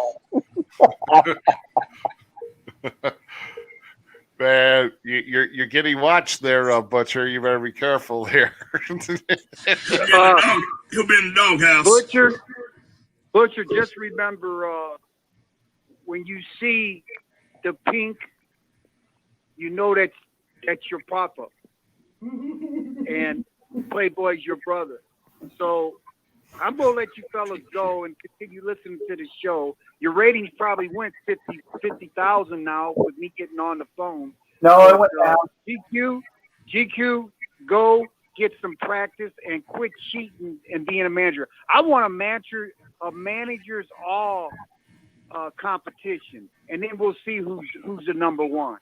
Man, you're getting watched there, Butcher. You better be careful there. He'll be in the doghouse. Butcher, just remember when you see the pink, you know that's your papa. And Playboy's your brother. So I'm going to let you fellas go and continue listening to the show. Your ratings probably went 50,000 now with me getting on the phone. No, it went down. GQ, go get some practice and quit cheating and being a manager. I want a managers all competition, and then we'll see who's the number one.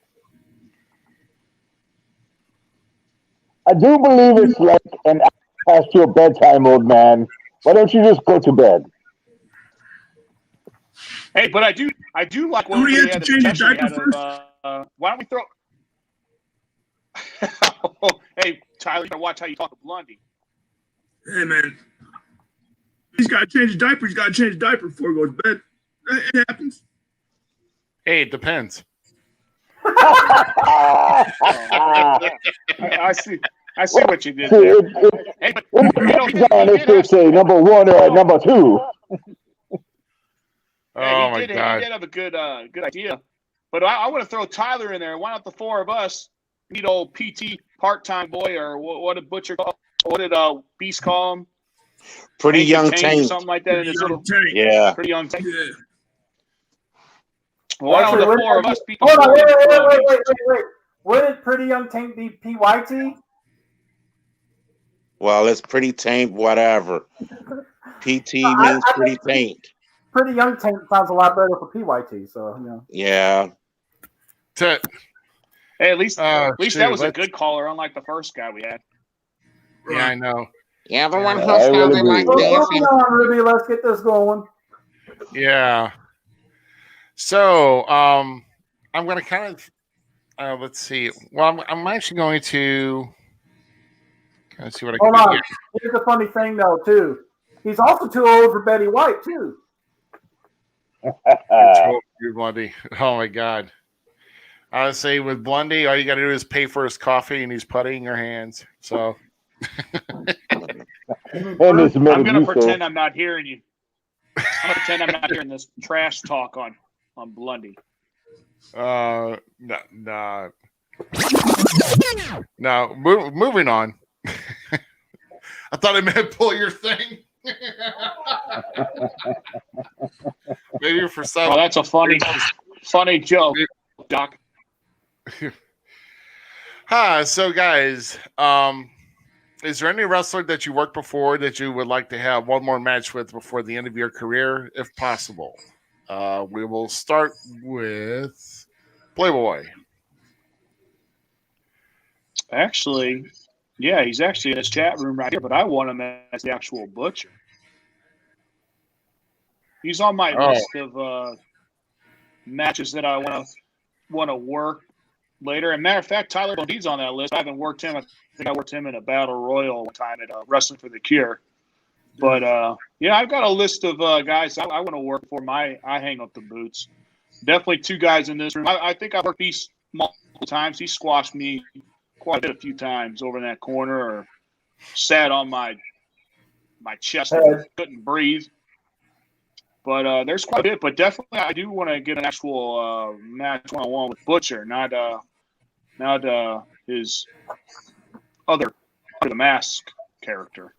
I do believe it's like an hour past your bedtime, old man. Why don't you just go to bed? Hey, but I do like when we had a discussion. Why don't we throw? Hey, Tyler, you gotta watch how you talk to Blondie. Hey, man. He's got to change his diaper. He's got to change his diaper before he goes to bed. It happens. Hey, it depends. I see what you did. It depends on if they say number one or number two. Oh my God! He did have a good idea, but I want to throw Tyler in there. Why not the four of us meet old PT part-time boy, or what did Butcher call? What did Beast call him? Pretty young tank, or something like that. Yeah. Pretty young tank. Yeah. Why don't the four of us beat the Hold on, wait. Wouldn't Pretty Young Tank be PYT? Well, it's pretty taint, whatever. PT means pretty taint. Pretty Young Tank sounds a lot better for PYT, so you know. Yeah. Hey, at least that was a good caller, unlike the first guy we had. Yeah, I know. Yeah, the one who sounded like this. Ruby, let's get this going. Yeah. So, I'm going to kind of, let's see. Well, I'm actually going to kind of see what I can do here. Here's the funny thing, though, too. He's also too old for Betty White, too. You're Blondie. Oh, my God. I would say with Blondie, all you got to do is pay for his coffee, and he's putting your hands. So... I'm going to pretend I'm not hearing you. I'm going to pretend I'm not hearing this trash talk on Blondie. No. Moving on. I thought I meant pull your thing. Maybe for some. Oh, that's a funny joke, Doc. So guys, is there any wrestler that you worked before that you would like to have one more match with before the end of your career, if possible? We will start with Playboy. Actually, yeah, he's actually in his chat room right here, but I want him as the actual Butcher. He's on my list of matches that I want to work later. And matter of fact, Tyler Bondie's on that list. I haven't worked him. I think I worked him in a battle royal one time at Wrestling for the Cure. But yeah, I've got a list of guys I want to work for. I hang up the boots. Definitely two guys in this room. I think I've worked Beast multiple times. He squashed me quite a few times over in that corner, or sat on my chest and couldn't breathe. But there's quite a bit. But definitely, I do want to get an actual match one-on-one with Butcher, not his other the mask character.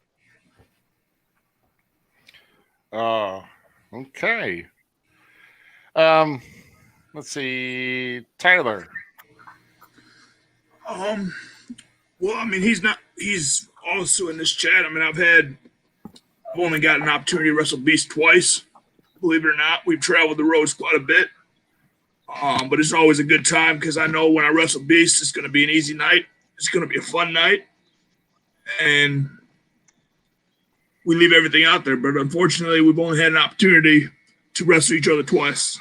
Okay. Let's see, Tyler. Well, I mean, he's also in this chat. I mean, I've only got an opportunity to wrestle Beast twice. Believe it or not, we've traveled the roads quite a bit. But it's always a good time because I know when I wrestle Beast, it's going to be an easy night. It's going to be a fun night. And we leave everything out there. But unfortunately, we've only had an opportunity to wrestle each other twice.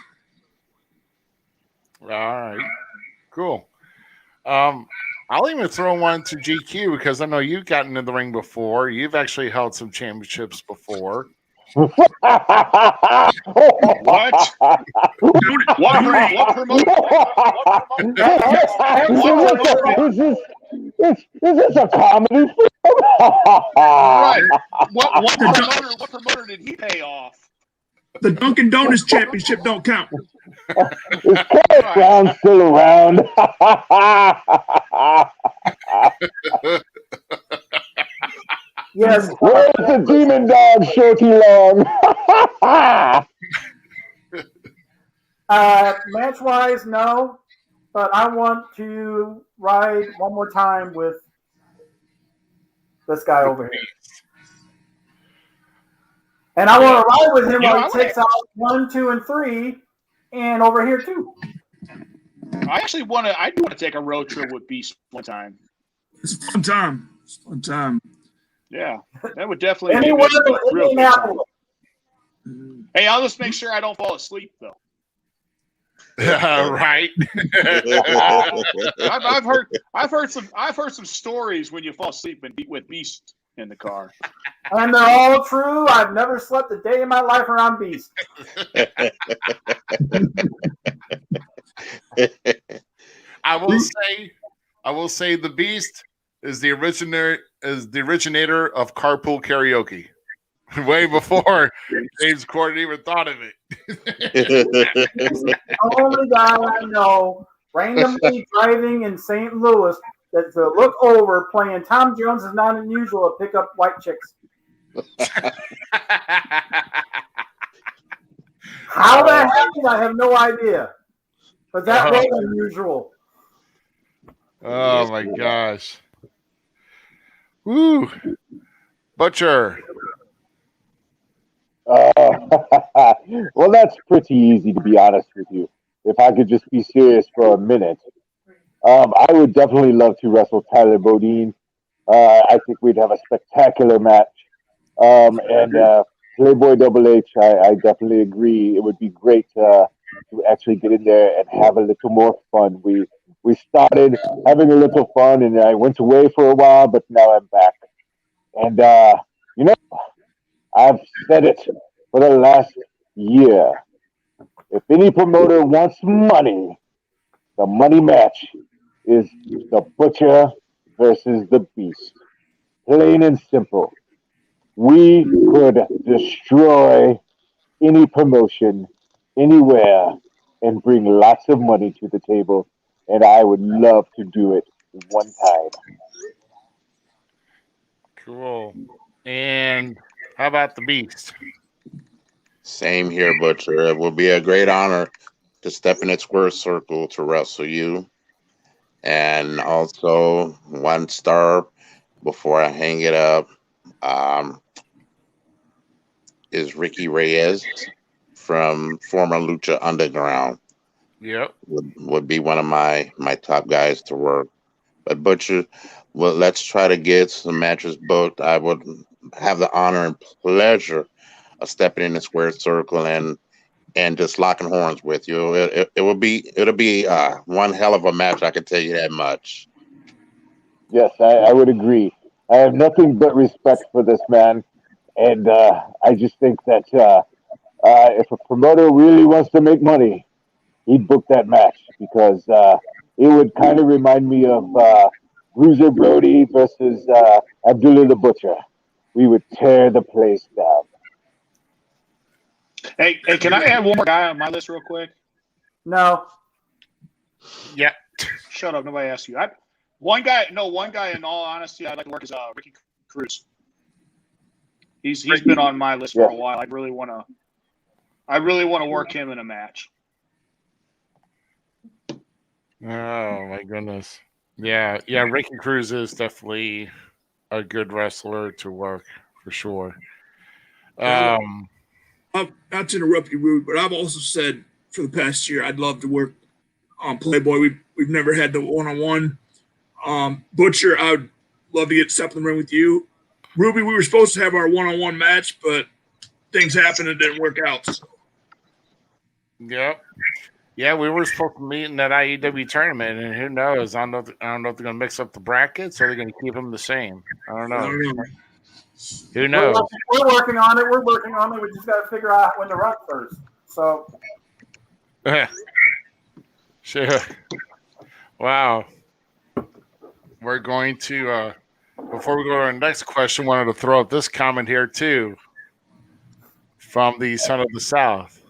All right. Cool. I'll even throw one to GQ because I know you've gotten in the ring before. You've actually held some championships before. What? What promoter? Is this a comedy film? Right. What promoter did he pay off? The Dunkin' Donuts championship don't count. Is Kenneth Brown still around? Yes. Where's the demon dog, Shorty Long? Match-wise, no. But I want to ride one more time with this guy over here. And I want to ride with him while he takes out 1, 2, and 3, and over here too. I do want to take a road trip with Beast one time. It's a fun time. It's a fun time. Yeah, that would definitely Anyone be a real good time. Hey, I'll just make sure I don't fall asleep though. Right. I've heard some stories when you fall asleep with Beast in the car. And they're all true. I've never slept a day in my life around Beast. I will say the Beast is the originator of carpool karaoke. Way before James Corden even thought of it. The only guy I know randomly driving in St. Louis that to look over playing Tom Jones is not unusual to pick up white chicks. How that happened, I have no idea. But that was unusual. Oh my gosh. Woo. Butcher. Well, that's pretty easy, to be honest with you. If I could just be serious for a minute. I would definitely love to wrestle Tyler Bodine. I think we'd have a spectacular match. And Playboy Double H, I definitely agree. It would be great to actually get in there and have a little more fun. We started having a little fun, and I went away for a while, but now I'm back. And, I've said it for the last year. If any promoter wants money, the money match is the Butcher versus the Beast. Plain and simple. We could destroy any promotion, anywhere, and bring lots of money to the table. And I would love to do it one time. Cool. And how about the Beast? Same here, Butcher. It will be a great honor to step in its square circle to wrestle you. And also, one star before I hang it up is Ricky Reyes from former Lucha Underground. Yep. Would be one of my top guys to work. But Butcher, well, let's try to get some matches booked. I would have the honor and pleasure of stepping in the square circle and just locking horns with you. It'll be one hell of a match. I can tell you that much. Yes, I would agree. I have nothing but respect for this man, and I just think that if a promoter really wants to make money, he'd book that match because it would kind of remind me of Bruiser Brody versus Abdullah the Butcher. We would tear the place down. Hey, can I add one more guy on my list real quick? No. Yeah. Shut up. Nobody asked you. One guy. In all honesty, I'd like to work is Ricky Cruz. He's been on my list for a while. I really want to work him in a match. Oh my goodness. Yeah. Ricky Cruz is definitely a good wrestler to work for sure. Not to interrupt you, Rude, but I've also said for the past year I'd love to work on Playboy. We've never had the one-on-one. Butcher, I would love to get step in the ring with you. Ruby, we were supposed to have our one-on-one match, but things happened and didn't work out. So. Yep. Yeah, we were supposed to meet in that IEW tournament, and who knows? I don't know if they're going to mix up the brackets or they're going to keep them the same. I don't know. Who knows? We're working on it. We're working on it. We just got to figure out when to run first. So. Sure. Wow. We're going to, before we go to our next question, wanted to throw out this comment here too from the Son of the South.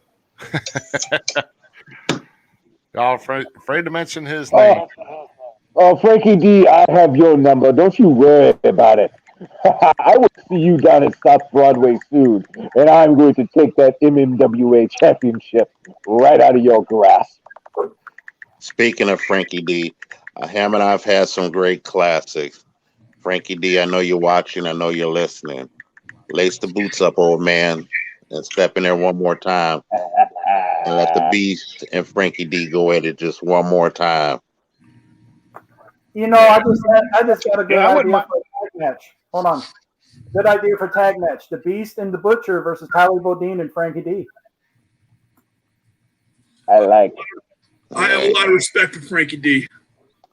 Y'all afraid to mention his name. Frankie D, I have your number. Don't you worry about it. I will see you down at South Broadway soon, and I'm going to take that MMWA championship right out of your grasp. Speaking of Frankie D, Ham and I have had some great classics. Frankie D, I know you're watching. I know you're listening. Lace the boots up, old man, and step in there one more time. And let the Beast and Frankie D go at it just one more time. You know, I just got a good idea for a tag match. Hold on. Good idea for tag match. The Beast and the Butcher versus Tyler Bodine and Frankie D. I like it. I have a lot of respect for Frankie D.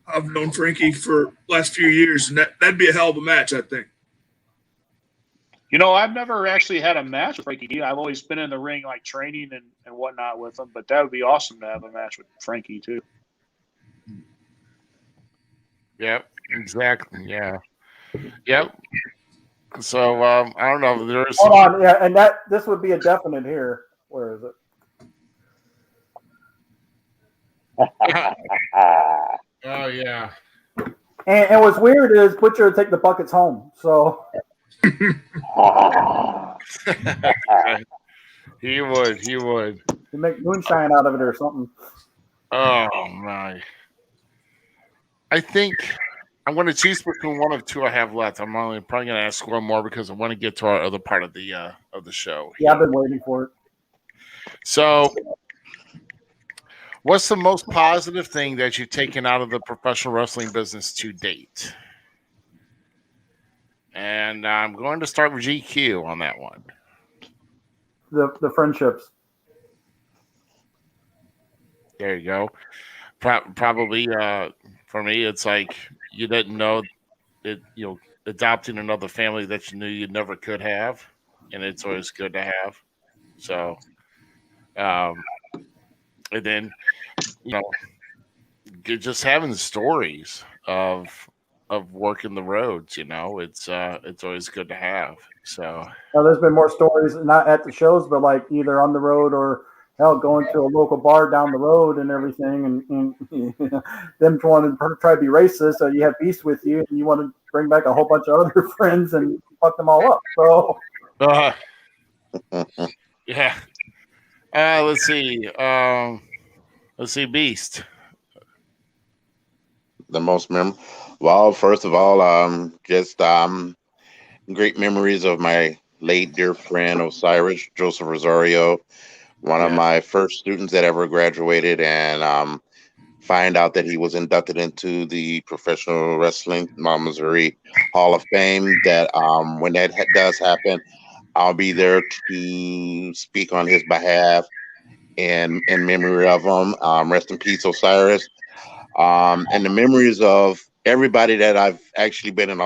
I've known Frankie for the last few years, and that'd be a hell of a match, I think. You know, I've never actually had a match with Frankie D. I've always been in the ring, like training and whatnot with him, but that would be awesome to have a match with Frankie, too. Yep, exactly. Yeah. Yep. So, I don't know. There's Hold on. Yeah, and this would be a definite here. Where is it? Oh, yeah. And what's weird is Butcher would take the buckets home. So he would. You make moonshine out of it or something. Oh my! I think I'm going to choose between one of two I have left. I'm probably going to ask one more because I want to get to our other part of the show. Yeah, I've been waiting for it. So, what's the most positive thing that you've taken out of the professional wrestling business to date? And I'm going to start with GQ on that one. The friendships. There you go. Probably for me, it's like you didn't know it. You know, adopting another family that you knew you never could have, and it's always good to have. So, and then just having the stories of working the roads. It's always good to have. So there's been more stories, not at the shows, but like either on the road or hell, going to a local bar down the road and everything, and them wanting to try to be racist. So you have Beast with you, and you want to bring back a whole bunch of other friends and fuck them all up. So yeah. Let's see. Beast. The most memorable. Well, first of all, just great memories of my late dear friend Osiris Joseph Rosario, one of my first students that ever graduated, and find out that he was inducted into the Professional Wrestling Missouri Hall of Fame. That when that does happen, I'll be there to speak on his behalf and in memory of him. Rest in peace, Osiris. And the memories of everybody that I've actually been in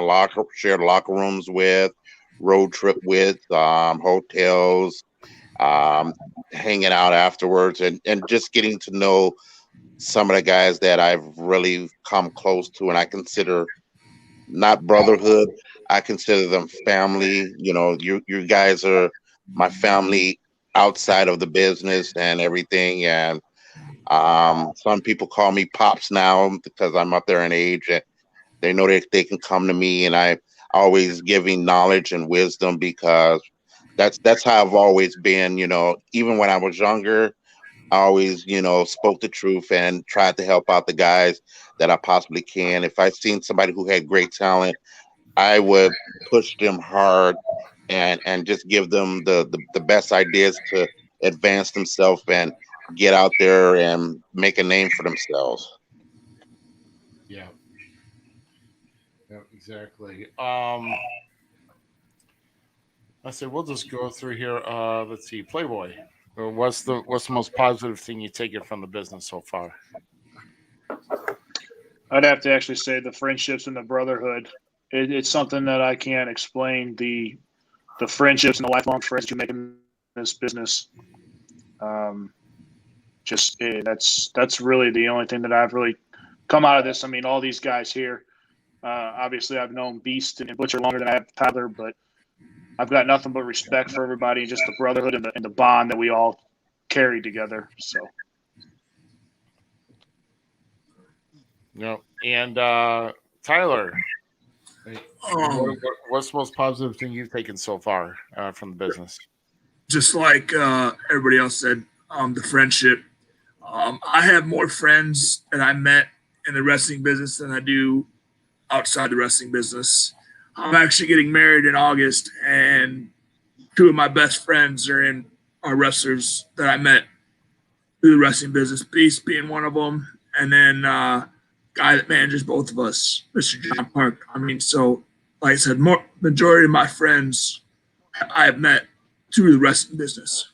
shared locker rooms with, road trip with, hotels, hanging out afterwards, and just getting to know some of the guys that I've really come close to, and I consider not brotherhood, I consider them family. You guys are my family outside of the business and everything, and some people call me Pops now because I'm up there in age, and they know that they can come to me, and I always giving knowledge and wisdom because that's how I've always been. Even when I was younger, I always, spoke the truth and tried to help out the guys that I possibly can. If I seen somebody who had great talent, I would push them hard and just give them the best ideas to advance themselves and get out there and make a name for themselves. Yeah. Yeah, exactly. I said we'll just go through here. Let's see, Playboy. What's the most positive thing you take it from the business so far? I'd have to actually say the friendships and the brotherhood. it's something that I can't explain. The friendships and the lifelong friends you make in this business. That's really the only thing that I've really come out of this. I mean, all these guys here. Obviously, I've known Beast and Butcher longer than I have Tyler, but I've got nothing but respect for everybody, just the brotherhood and the bond that we all carry together. So. No, and Tyler, what's the most positive thing you've taken so far from the business? Just like everybody else said, the friendship. I have more friends that I met in the wrestling business than I do outside the wrestling business. I'm actually getting married in August, and two of my best friends are wrestlers that I met through the wrestling business. Beast being one of them, and then guy that manages both of us, Mr. John Park. I mean, so like I said, majority of my friends I have met through the wrestling business.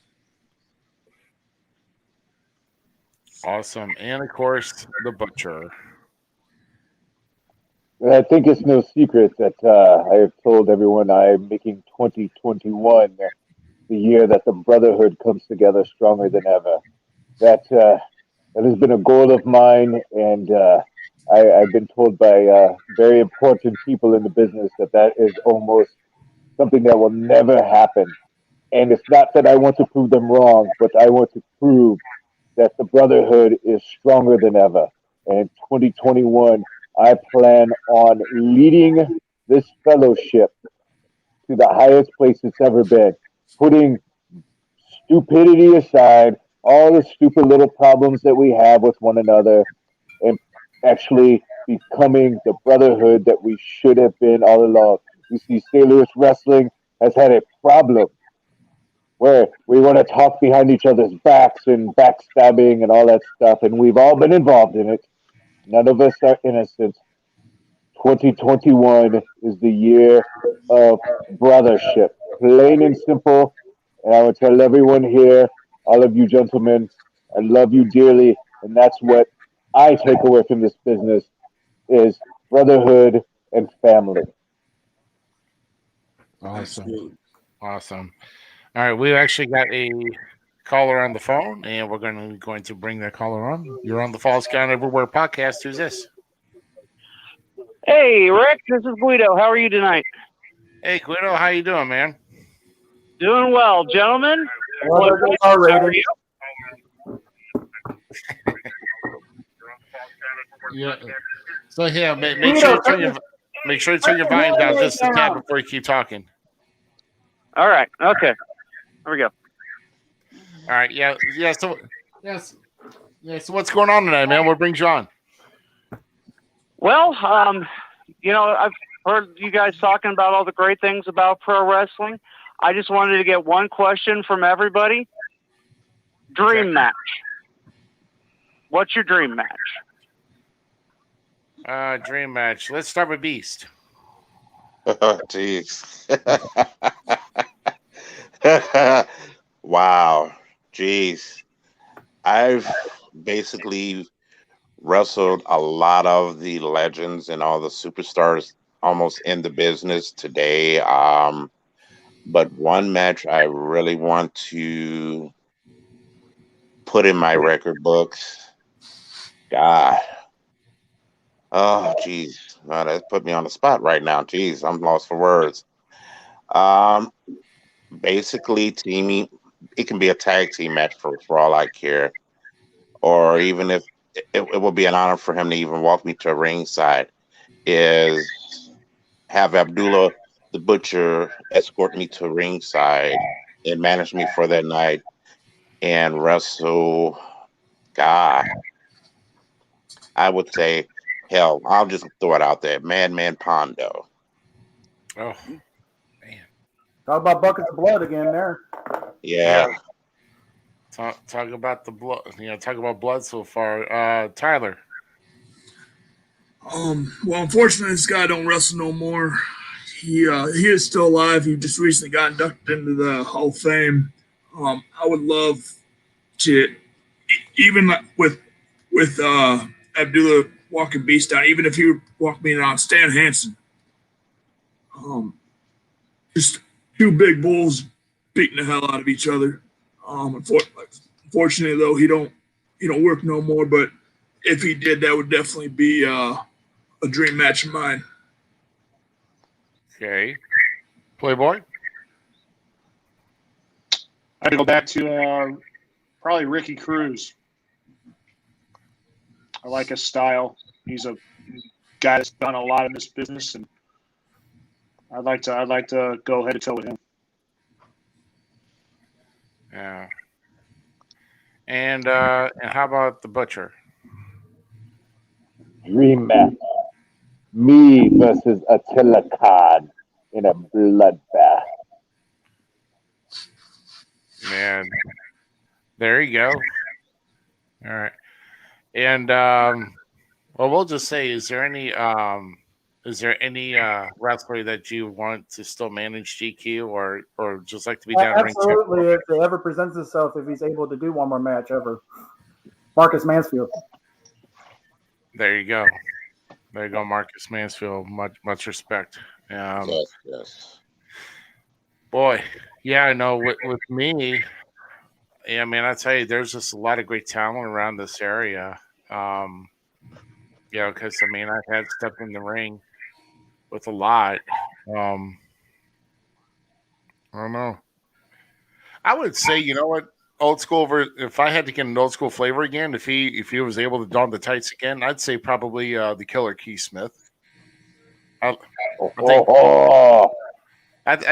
Awesome. And of course, the Butcher. I think it's no secret that I have told everyone I'm making 2021 the year that the Brotherhood comes together stronger than ever. That has been a goal of mine, and I've been told by very important people in the business that is almost something that will never happen. And it's not that I want to prove them wrong, but I want to prove that the Brotherhood is stronger than ever. And in 2021, I plan on leading this fellowship to the highest place it's ever been, putting stupidity aside, all the stupid little problems that we have with one another, and actually becoming the brotherhood that we should have been all along. You see, St. Louis Wrestling has had a problem where we want to talk behind each other's backs and backstabbing and all that stuff, and we've all been involved in it. None of us are innocent. 2021 is the year of brothership, plain and simple. And I would tell everyone here, all of you gentlemen, I love you dearly, and that's what I take away from this business is brotherhood and family. Awesome. Awesome. All right, we actually got a caller on the phone, and we're going to bring that caller on. You're on the Falls Count Everywhere podcast. Who's this? Hey, Rick, this is Guido. How are you tonight? Hey, Guido, how you doing, man? Doing well, gentlemen. How are you? Yeah. So yeah, make sure you turn your volume down just a tad before you keep talking. All right. Okay. Here we go. All right. Yeah. So So what's going on tonight, man? What brings you on? Well, I've heard you guys talking about all the great things about pro wrestling. I just wanted to get one question from everybody. Dream match. What's your dream match? Dream match. Let's start with Beast. Oh, jeez. Wow. Jeez. I've basically wrestled a lot of the legends and all the superstars almost in the business today. But one match I really want to put in my record books. God. Oh, geez. Wow, that put me on the spot right now. Geez, I'm lost for words. Basically, teaming, it can be a tag team match for all I care. Or even if it will be an honor for him to even walk me to ringside, is have Abdullah the Butcher escort me to ringside and manage me for that night and wrestle. God, I would say, hell, I'll just throw it out there. Madman Pondo. Oh, man. Talk about buckets of blood again there. Yeah. Talk about the blood. Talk about blood so far. Tyler. Well, unfortunately, this guy don't wrestle no more. He is still alive. He just recently got inducted into the Hall of Fame. I would love to, even with Abdullah walking Beast down, even if he would walk me down, Stan Hansen. Just two big bulls beating the hell out of each other. Unfortunately, though, he don't work no more. But if he did, that would definitely be a dream match of mine. Okay, Playboy. I'd go back to probably Ricky Cruz. I like his style. He's a guy that's done a lot in this business, and I'd like to go head to toe with him. Yeah. And how about the Butcher? Dream match. Me versus Attila Khan in a bloodbath. Man, there you go. All right. And well, we'll just say, is there any wrestler that you want to still manage GQ or just like to be down Absolutely, if it ever presents itself, if he's able to do one more match ever. Marcus Mansfield. There you go. There you go, Marcus Mansfield. Much respect. Yes. Boy, yeah, I know. With me, yeah, man, I tell you, there's just a lot of great talent around this area. Because I mean, I've had stepped in the ring with a lot. I don't know. I would say, you know what, old school. If I had to get an old school flavor again, if he was able to don the tights again, I'd say probably the Killer Keith Smith. I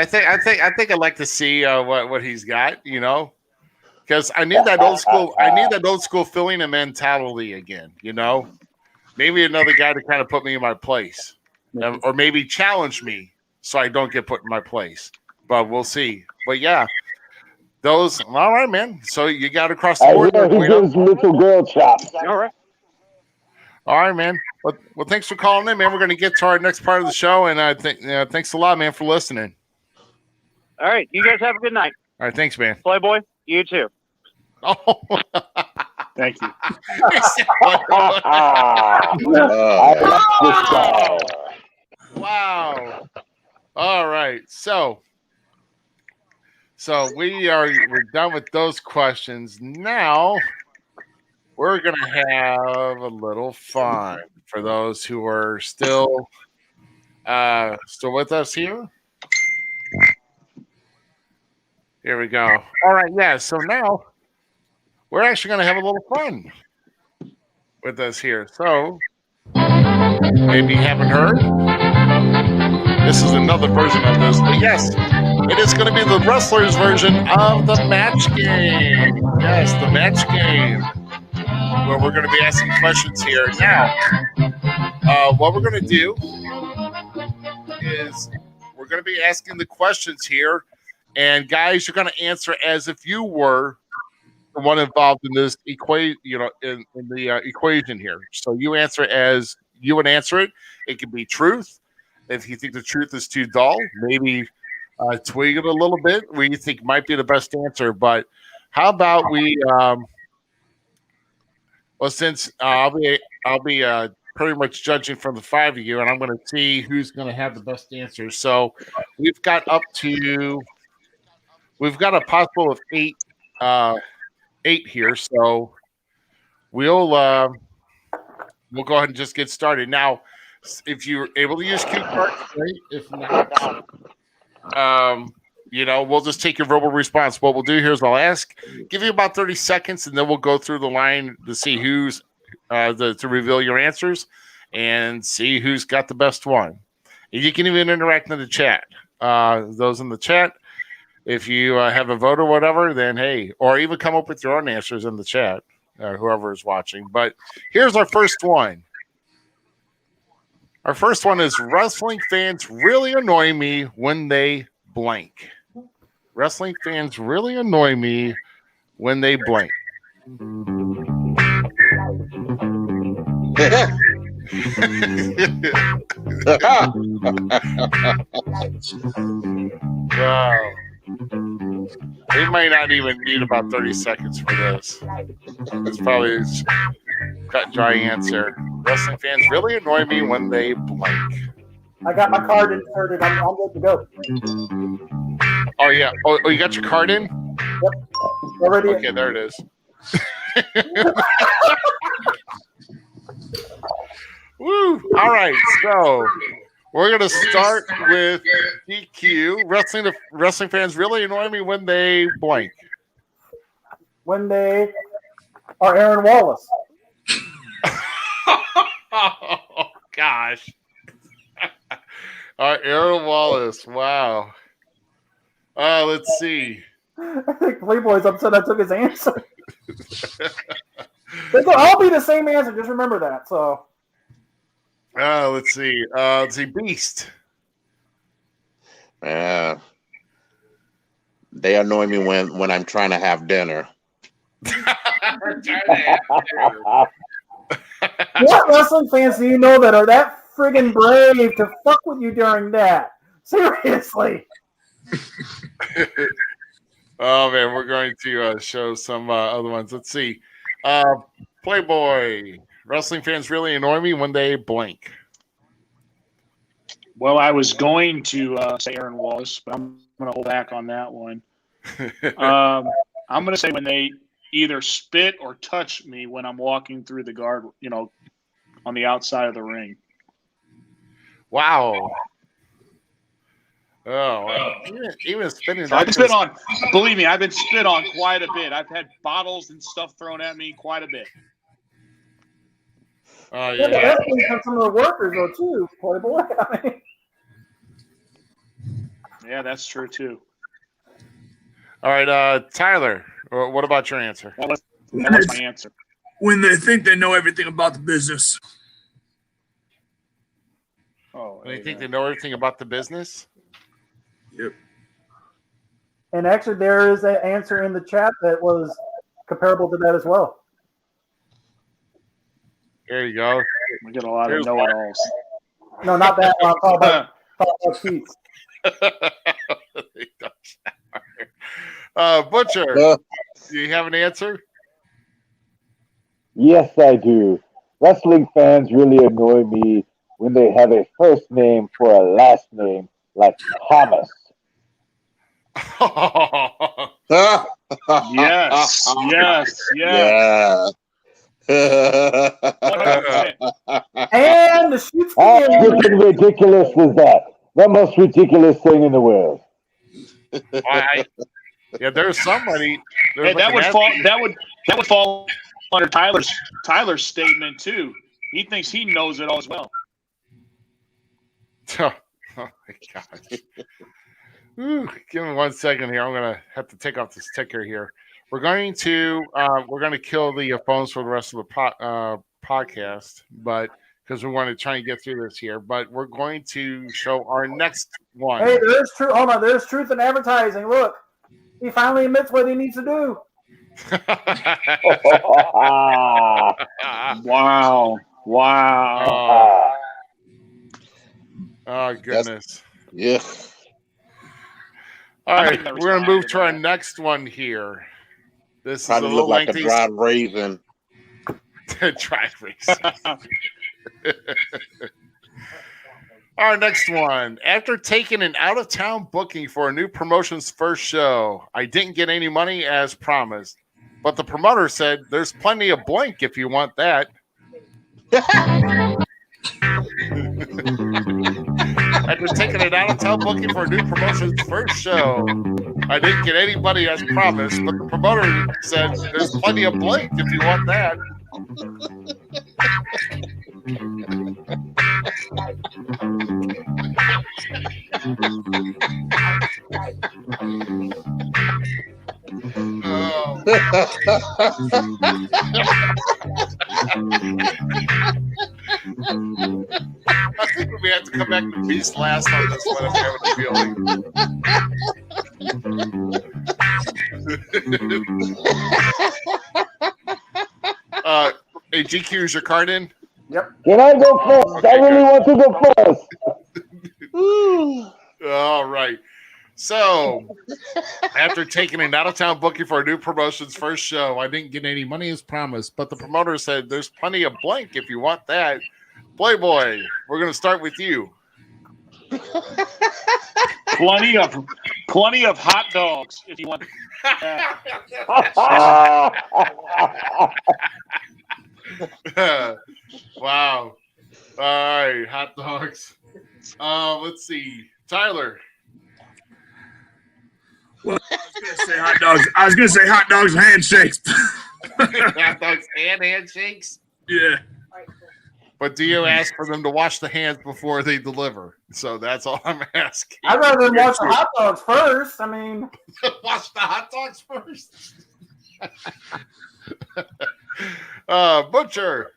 think I'd like to see what he's got. You know, because I need that old school. I need that old school feeling and mentality again. You know. Maybe another guy to kind of put me in my place, or maybe challenge me so I don't get put in my place. But we'll see. But yeah, all right, man. So you got across the board. He gives little girl chops. All right, man. Well, thanks for calling in, man. We're going to get to our next part of the show, and I think thanks a lot, man, for listening. All right, you guys have a good night. All right, thanks, man. Playboy, you too. Oh. Thank you. Wow. All right. So we're done with those questions. Now we're gonna have a little fun for those who are still with us here. Here we go. All right, yeah. So now we're actually going to have a little fun with us here. So, maybe you haven't heard. This is another version of this. But yes, it is going to be the wrestlers' version of the match game. Yes, the match game. Where we're going to be asking questions here. Now, what we're going to do is we're going to be asking the questions here. And guys, you're going to answer as if you were the one involved in this equation, in the equation here. So you answer as you would answer it. It could be truth. If you think the truth is too dull, maybe tweak it a little bit where you think might be the best answer. But how about we? Since I'll be pretty much judging from the five of you, and I'm going to see who's going to have the best answer. So we've got a possible of eight here, so we'll go ahead and just get started. Now, if you're able to use cue cards, great. If not, we'll just take your verbal response. What we'll do here is give you about 30 seconds, and then we'll go through the line to see who's to reveal your answers and see who's got the best one. And you can even interact in the chat. Those in the chat. If you have a vote or whatever, then hey, or even come up with your own answers in the chat, whoever is watching. But here's our first one. Our first one is wrestling fans really annoy me when they blank. Wrestling fans really annoy me when they blank. Wow. We might not even need about 30 seconds for this. It's probably a cut and dry answer. Wrestling fans really annoy me when they blank. I got my card inserted. I'm good to go. Oh yeah. Oh, you got your card in? Yep. Already. Okay, there it is. Woo! All right, so we're gonna start with DQ. Wrestling fans really annoy me when they blank. When they are Aaron Wallace. Oh gosh. Aaron Wallace. Wow. Let's see. I think Playboy's upset I took his answer. They could all be the same answer. Just remember that. So. Let's see. Beast. They annoy me when I'm trying to have dinner. What wrestling fans do you know that are that friggin' brave to fuck with you during that? Seriously. Oh man, we're going to show some other ones. Let's see. Playboy. Wrestling fans really annoy me when they blank. Well, I was going to say Aaron Wallace, but I'm going to hold back on that one. I'm going to say when they either spit or touch me when I'm walking through the guard, on the outside of the ring. Wow. Oh, even spitting. So I've been spit on. Believe me, I've been spit on quite a bit. I've had bottles and stuff thrown at me quite a bit. Oh yeah. That's from some of the workers though too, Playboy. I mean. Yeah, that's true too. All right, Tyler. What about your answer? That was my answer. When they think they know everything about the business. Oh, when they think they know everything about the business. Yep. And actually, there is an answer in the chat that was comparable to that as well. There you go. We get a lot of know-it-alls. No, not that one. I'm talking about Keats. Butcher, do you have an answer? Yes, I do. Wrestling fans really annoy me when they have a first name for a last name, like Thomas. Yes. Yeah. And the shoot's How freaking ridiculous is that? The most ridiculous thing in the world. Yeah, there's somebody. Hey, that would fall under Tyler's statement too. He thinks he knows it all as well. Oh my gosh. Give me 1 second here. I'm gonna have to take off this ticker here. We're going to kill the phones for the rest of the podcast, but because we want to try and get through this here. But we're going to show our next one. Hey, there's truth. Hold on, there's truth in advertising. Look, he finally admits what he needs to do. Wow. Oh goodness. Yeah. All right, we're going to move to our next one here. This Probably is a little look like lengthy. a dried raisin. Dried raisin. Our next one. After taking an out-of-town booking for a new promotion's first show, I didn't get any money as promised. But the promoter said, there's plenty of blank if you want that. After taking an out-of-town booking for a new promotion's first show, I didn't get anybody as promised, but the promoter said, there's plenty of blank if you want that. I think we may have to come back to Beast last on this one if we have a feeling. Hey, GQ, is your card in? Yep. Can I go first? Okay, I really want to go first. All right. So, after taking an out-of-town booking for a new promotion's first show, I didn't get any money as promised, but the promoter said, there's plenty of blank if you want that. Playboy, we're going to start with you. Plenty of hot dogs if you want. Wow. All right, hot dogs. Let's see, Tyler. Well, I was gonna say hot dogs. I was gonna say hot dogs and handshakes. Hot dogs and handshakes. Yeah. But do you ask for them to wash the hands before they deliver? So that's all I'm asking. I'd rather than wash the hot dogs first. I mean, wash the hot dogs first. Butcher.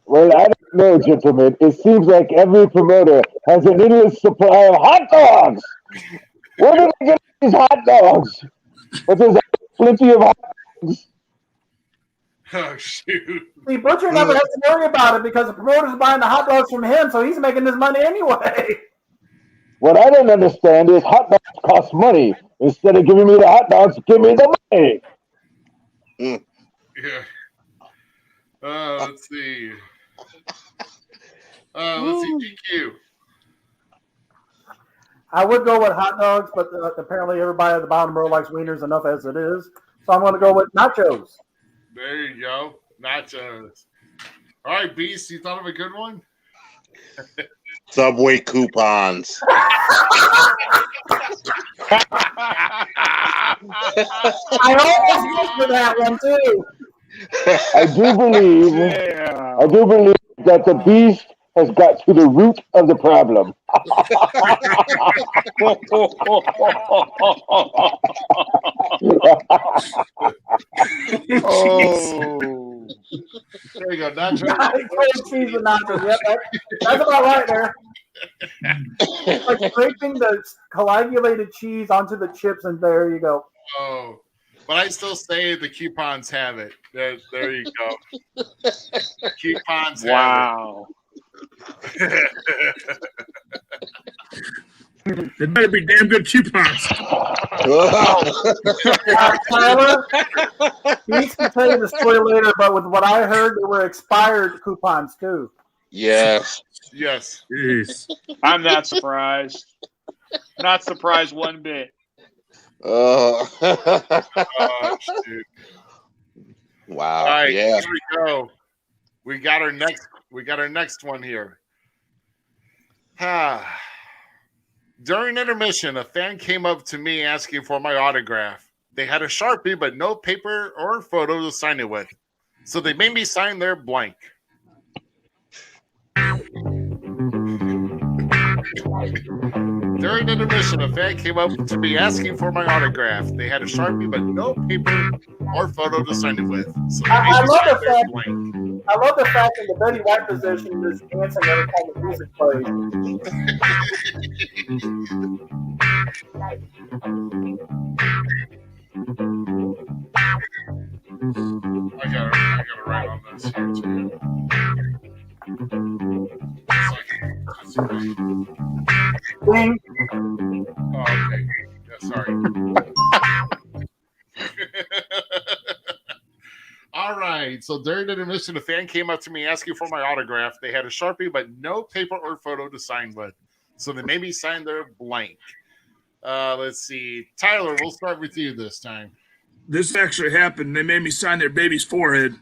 Well, I don't know, gentlemen. It seems like every promoter has an endless supply of hot dogs. Where did I get these hot dogs? But there's plenty of hot dogs. Oh, shoot. see, Butcher never has to worry about it because the promoter's buying the hot dogs from him, so he's making his money anyway. What I don't understand is hot dogs cost money. Instead of giving me the hot dogs, give me the money. Yeah. Let's see. Let's see, GQ. I would go with hot dogs, but apparently everybody at the bottom row likes wieners enough as it is. So I'm going to go with nachos. There you go. Nachos. All right, Beast, you thought of a good one? Subway coupons. I almost went for that one, too. I do believe that the Beast has got to the root of the problem. Oh, there you go. Nachos. Cheese and nachos. Yep, that's about right there. It's like scraping the coagulated cheese onto the chips, and there you go. Oh, but I still say the coupons have it. There you go. Coupons wow. have it. They better be damn good coupons. Tyler, Beast can tell you the story later, but with what I heard, they were expired coupons, too. Yes. Yes. Jeez. I'm not surprised. Not surprised one bit. Oh, shoot. Wow. All right, Yeah. here we go. We got our next one here. During intermission, a fan came up to me asking for my autograph. They had a Sharpie, but no paper or photo to sign it with. So they made me sign their blank. During intermission, a fan came up to me asking for my autograph. They had a Sharpie, but no paper or photo to sign it with. So they made me sign their blank. I love the fact that the Betty White position is dancing every time the music plays. I gotta write on this here too. Ding. Oh, okay. Yeah, sorry. All right. So during the intermission, a fan came up to me asking for my autograph. They had a Sharpie, but no paper or photo to sign with. So they made me sign their blank. Let's see. Tyler, we'll start with you this time. This actually happened. They made me sign their baby's forehead.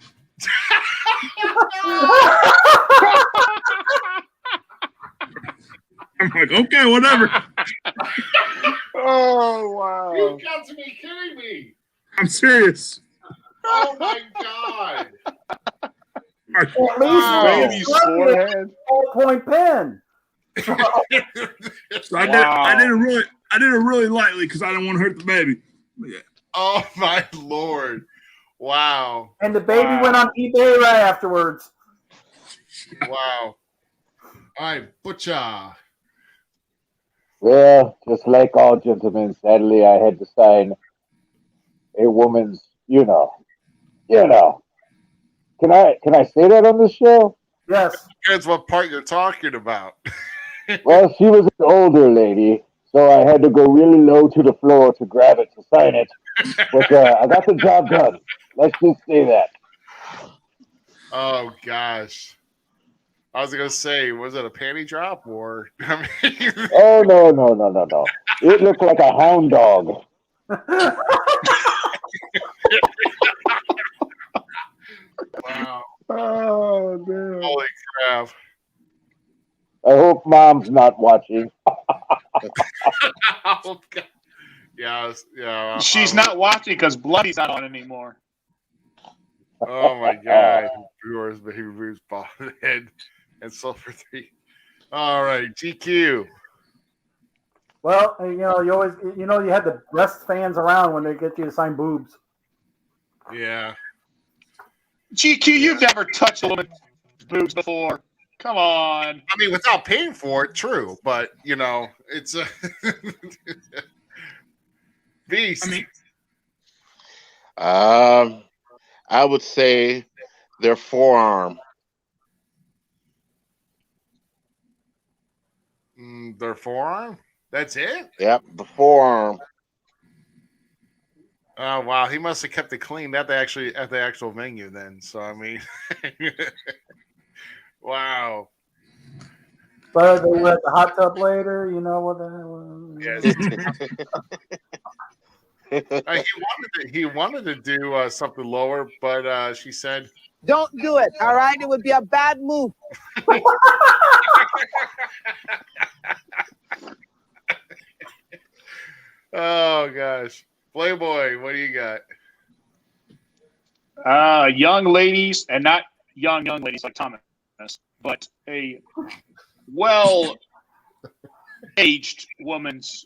I'm like, okay, whatever. Oh, wow. You've got to be kidding me. I'm serious. Oh, my God. Baby's forehead. Ballpoint pen. So I did it really lightly because I didn't want to hurt the baby. But yeah. Oh, my Lord. Wow. And the baby went on eBay right afterwards. Wow. All right, Butcher. Well, just like all gentlemen, sadly, I had to sign a woman's, you know. Can I say that on this show? Yes. Depends what part you're talking about. Well, she was an older lady, so I had to go really low to the floor to grab it to sign it. But I got the job done. Let's just say that. Oh, gosh. I was gonna say, was it a panty drop or? I mean, Oh no! It looked like a hound dog. Wow! Oh man! Holy crap! I hope mom's not watching. Oh, God. Yeah. She's not watching because Bloody's not on anymore. Oh my God! Brewers, baby Bruce, Ballhead, and Sulfur 3. All right, GQ. Well, you always, you had the best fans around when they get you to sign boobs. Yeah. GQ, you've never touched a woman's boobs before. Come on. I mean, without paying for it, true, but it's a beast. I mean, I would say their forearm. Their forearm. That's it. Yep, the forearm. Oh wow, he must have kept it clean at the actual venue then. So I mean, wow. But they were at the hot tub later. You know what the hell? He wanted to do something lower, but she said, "Don't do it. All right, it would be a bad move." Oh gosh, Playboy, what do you got? Young ladies, and not young ladies like Thomas, but a well-aged woman's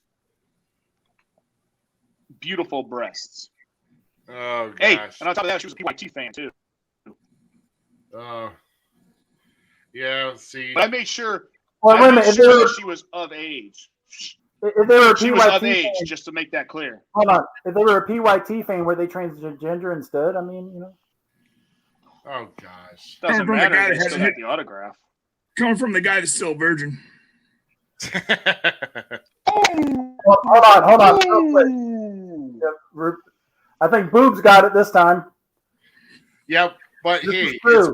beautiful breasts. Oh gosh. Hey, and on top of that, she was a PYT fan too. Oh. Yeah. See. But I made sure. Well, wait a minute. She was of age. If they were a PYT she was of age, fan, just to make that clear. Hold on. If they were a PYT fan, were they transgender instead? I mean, Oh gosh. Doesn't matter. They still got the autograph. Coming from the guy that's still a virgin. Hold on. I think Boobs got it this time. Yep, but This hey, is true.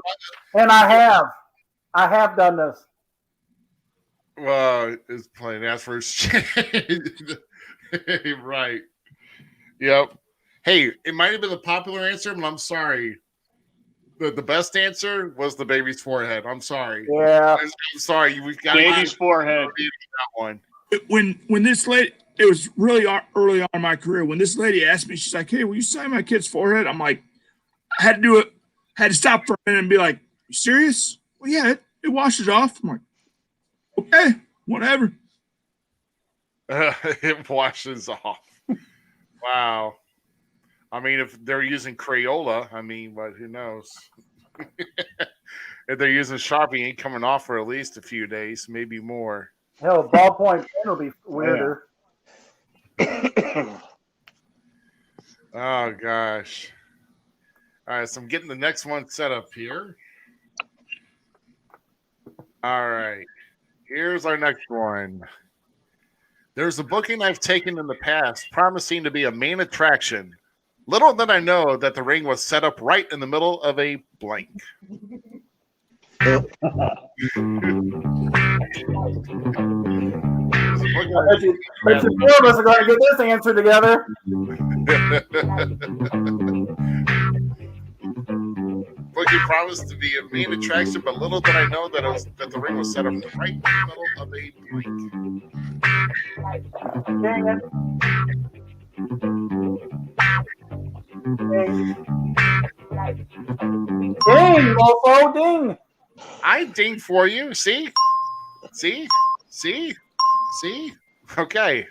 And I have done this. Well, it's playing as for right. Yep. Hey, it might have been the popular answer, but I'm sorry. The best answer was the baby's forehead. I'm sorry. Yeah. I'm sorry. We've got baby's forehead. That one. When this lady, it was really early on in my career. When this lady asked me, she's like, "Hey, will you sign my kid's forehead?" I'm like, I had to do it. Had to stop for a minute and be like, "You serious?" Well, yeah, it washes off. I'm like, okay, whatever. It washes off. Wow. I mean, if they're using Crayola, but who knows? If they're using Sharpie, ain't coming off for at least a few days, maybe more. Hell, ballpoint pen will be weirder. Oh, gosh. All right, so I'm getting the next one set up here. All right. Here's our next one. There's a booking I've taken in the past promising to be a main attraction. Little did I know that the ring was set up right in the middle of a blank. I bet you four of us are going to get this answer together. Booking promised to be a main attraction, but little did I know that the ring was set up right in the middle of a blank. Ding, mofo, ding. I ding for you. See? Okay.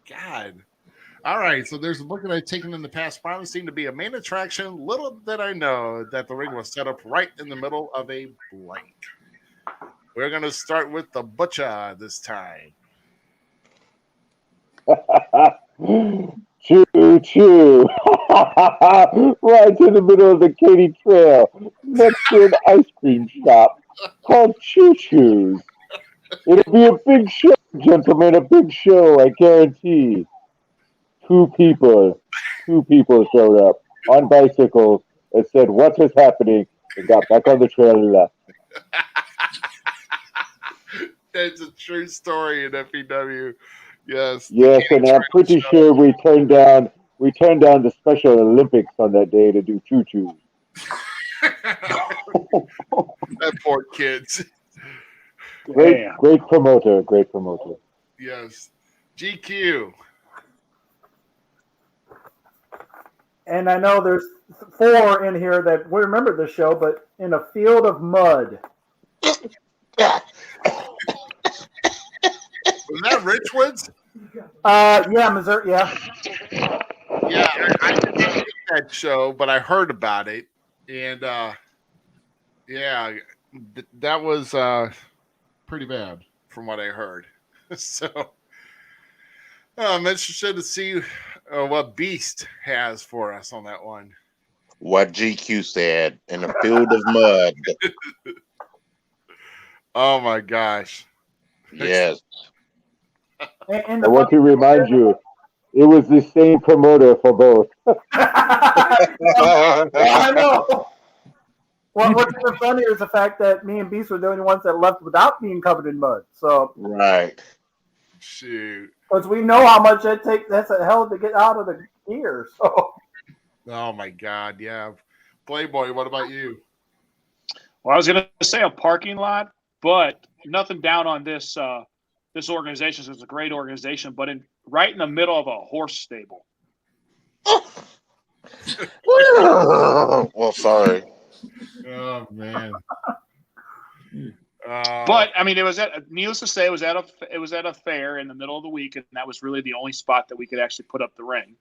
God. All right, so there's a book that I've taken in the past promising to be a main attraction. Little did I know that the ring was set up right in the middle of a blank. We're going to start with the butcher this time. Choo choo. Right in the middle of the Katy Trail, next to an ice cream shop called Choo Choo's. It'll be a big show, gentlemen, a big show, I guarantee. Two people showed up on bicycles and said, "What is happening?" They got back on the trail and left. That's a true story in FEW. Yes. Yes, and I'm pretty sure we turned down the Special Olympics on that day to do choo-choo. That poor kids. Great promoter. Yes. GQ. And I know there's 4 in here that we remember the show, but in a field of mud. Was that Richwoods? Yeah, Missouri. Yeah. Yeah, I didn't see that show, but I heard about it, and that was pretty bad from what I heard. So, I'm interested to see what Beast has for us on that one. What GQ said, in a field of mud. Oh my gosh! Yes. I want to remind you, it was the same promoter for both. I know. What's even funnier is the fact that me and Beast were the only ones that left without being covered in mud. So right. Shoot. Because we know how much it takes. That's a hell to get out of the gear. So. Oh my God! Yeah, Playboy. What about you? Well, I was going to say a parking lot, but nothing down on this this organization. It's a great organization, but right in the middle of a horse stable. Well, sorry. Oh man. But I mean, needless to say, it was at a fair in the middle of the week, and that was really the only spot that we could actually put up the ring.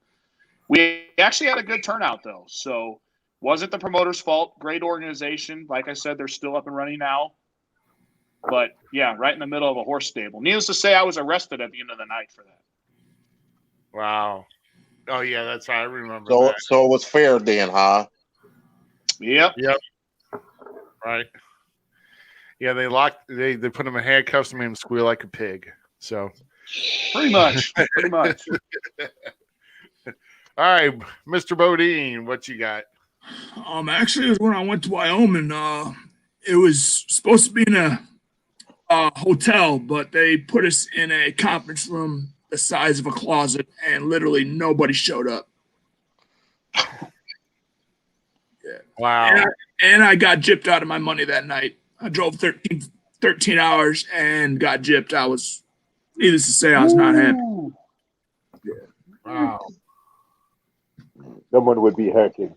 We actually had a good turnout though, so wasn't the promoter's fault. Great organization, like I said, they're still up and running now. But yeah, right in the middle of a horse stable. Needless to say, I was arrested at the end of the night for that. Wow. Oh yeah, that's right. I remember. So it was fair then, huh? Yep. Right. Yeah, they put him in handcuffs and made him squeal like a pig. So pretty much. All right, Mr. Bodine, what you got? Actually, it was when I went to Wyoming. It was supposed to be in a hotel, but they put us in a conference room the size of a closet, and literally nobody showed up. Yeah. Wow. And I got gypped out of my money that night. I drove 13 hours and got gypped. Needless to say, I was not happy. Yeah. Wow. Someone would be hurting.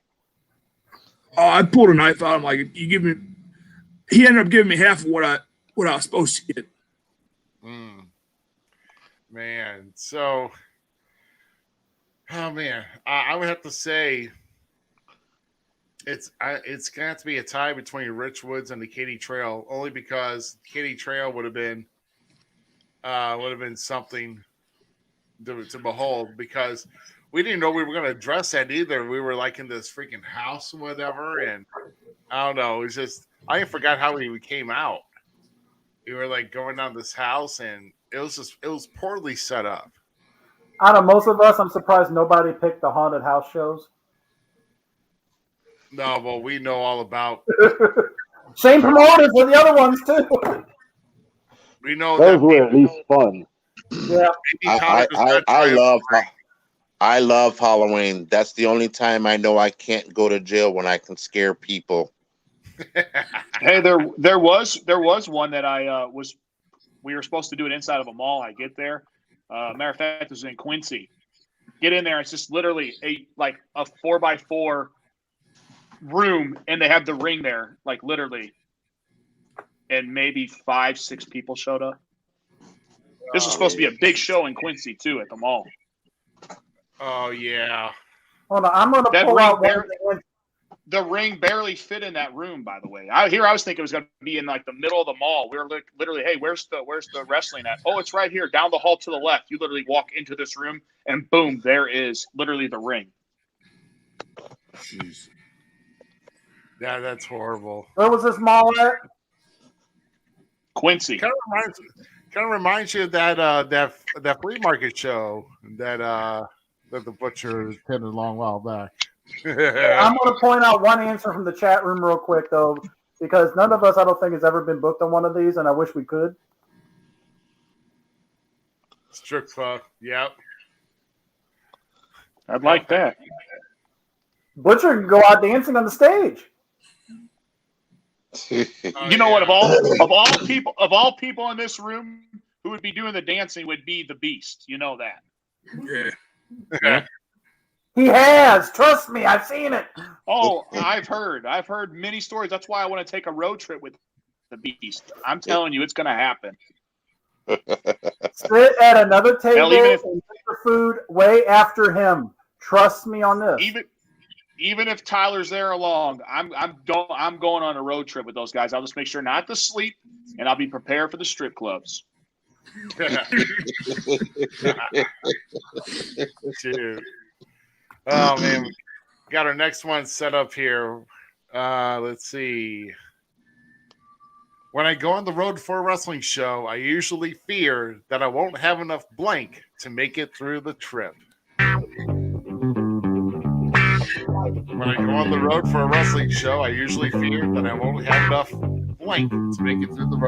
Oh, I pulled a knife out. I'm like, he ended up giving me half of what I was supposed to get. Man, so, oh man, I would have to say it's gonna have to be a tie between Rich Woods and the Katy Trail, only because Katy Trail would have been something to behold, because we didn't know we were going to address that either. We were like in this freaking house or whatever, and I don't know. It's just I forgot how we came out. We were like going down this house, and it was poorly set up. Out of most of us, I'm surprised nobody picked the haunted house shows. No, well, we know all about. Same promoters for the other ones too. We know those were at least fun. Yeah, I love Halloween. That's the only time I know I can't go to jail, when I can scare people. Hey, there was one that we were supposed to do it inside of a mall. I get there. Matter of fact, it was in Quincy. Get in there. It's just literally a 4x4 room, and they have the ring there, like literally. And maybe 5-6 people showed up. This was supposed to be a big show in Quincy too, at the mall. Oh yeah. Hold on, I'm gonna pull out one. The ring barely fit in that room, by the way. I was thinking it was going to be in like the middle of the mall. We were literally, hey, where's the wrestling at? Oh, it's right here, down the hall to the left. You literally walk into this room, and boom, there is literally the ring. Jeez. Yeah, that's horrible. Where was this mall at? Quincy. Kind of reminds you of that flea market show that the butcher attended a long while back. I'm going to point out one answer from the chat room real quick, though, because none of us, I don't think, has ever been booked on one of these, and I wish we could. Strip club. Yep. I'd like that. Butcher can go out dancing on the stage. You know what? Of all people in this room, who would be doing the dancing would be the Beast. You know that. Yeah. He has. Trust me, I've seen it. Oh, I've heard many stories. That's why I want to take a road trip with the Beast. I'm telling you, it's going to happen. Sit at another table Hell, and get your food way after him. Trust me on this. Even if Tyler's there along, I'm going on a road trip with those guys. I'll just make sure not to sleep, and I'll be prepared for the strip clubs. Dude. Oh man, we got our next one set up here. Let's see. When I go on the road for a wrestling show, I usually fear that I won't have enough blank to make it through the trip. When I go on the road for a wrestling show, I usually fear that I won't have enough blank to make it through the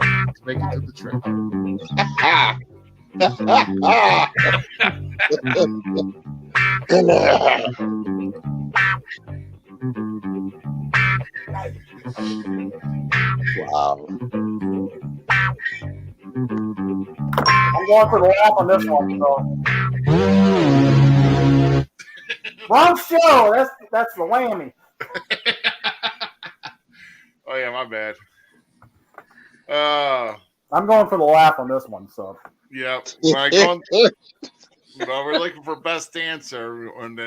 trip. Wow. I'm going for the laugh on this one. So. Wrong show. That's the whammy. Oh yeah, my bad. I'm going for the laugh on this one. So. Yep. When I go on, well, we're looking for best answer, and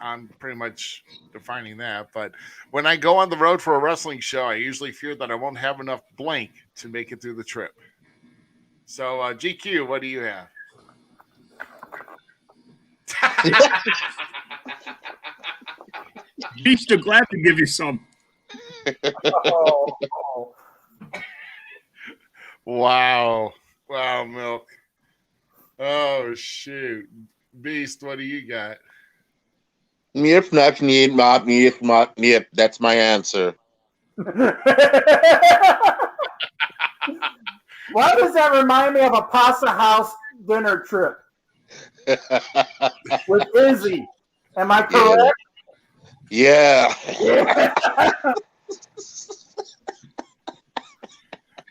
I'm pretty much defining that. But when I go on the road for a wrestling show, I usually fear that I won't have enough blank to make it through the trip. So, GQ, what do you have? Beast are glad to give you some. Wow, Milk. Oh shoot, Beast, what do you got? Yep. That's my answer. Why does that remind me of a Pasta House dinner trip with Izzy? Am I correct? Yeah.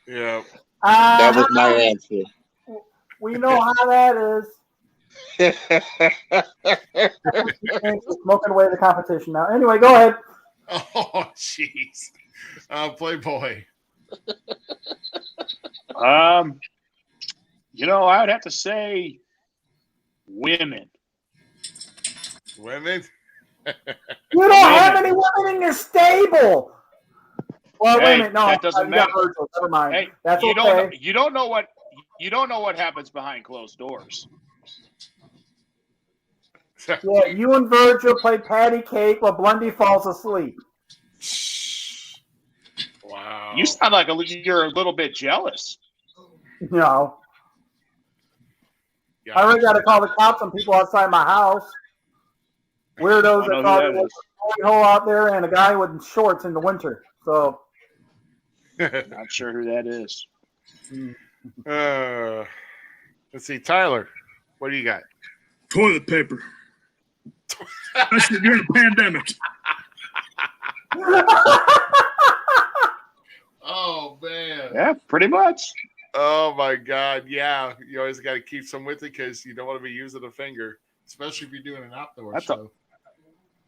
Yeah. That was my answer. We know how that is. Smoking away the competition now. Anyway, go ahead. Oh, jeez. Playboy. I would have to say women. Women? You don't have any women in your stable. Well, wait a minute. No, that doesn't matter. Never mind. Hey, that's you okay. don't know what happens behind closed doors. Yeah, you and Virgil play patty cake while Blondie falls asleep. Wow. You sound like you're a little bit jealous. No. I already got to call the cops on people outside my house. Weirdos that thought there was a hole out there and a guy with shorts in the winter. So. Not sure who that is. Let's see, Tyler. What do you got? Toilet paper. Especially during a pandemic. Oh man. Yeah, pretty much. Oh my God. Yeah. You always got to keep some with it because you don't want to be using a finger, especially if you're doing an outdoor show.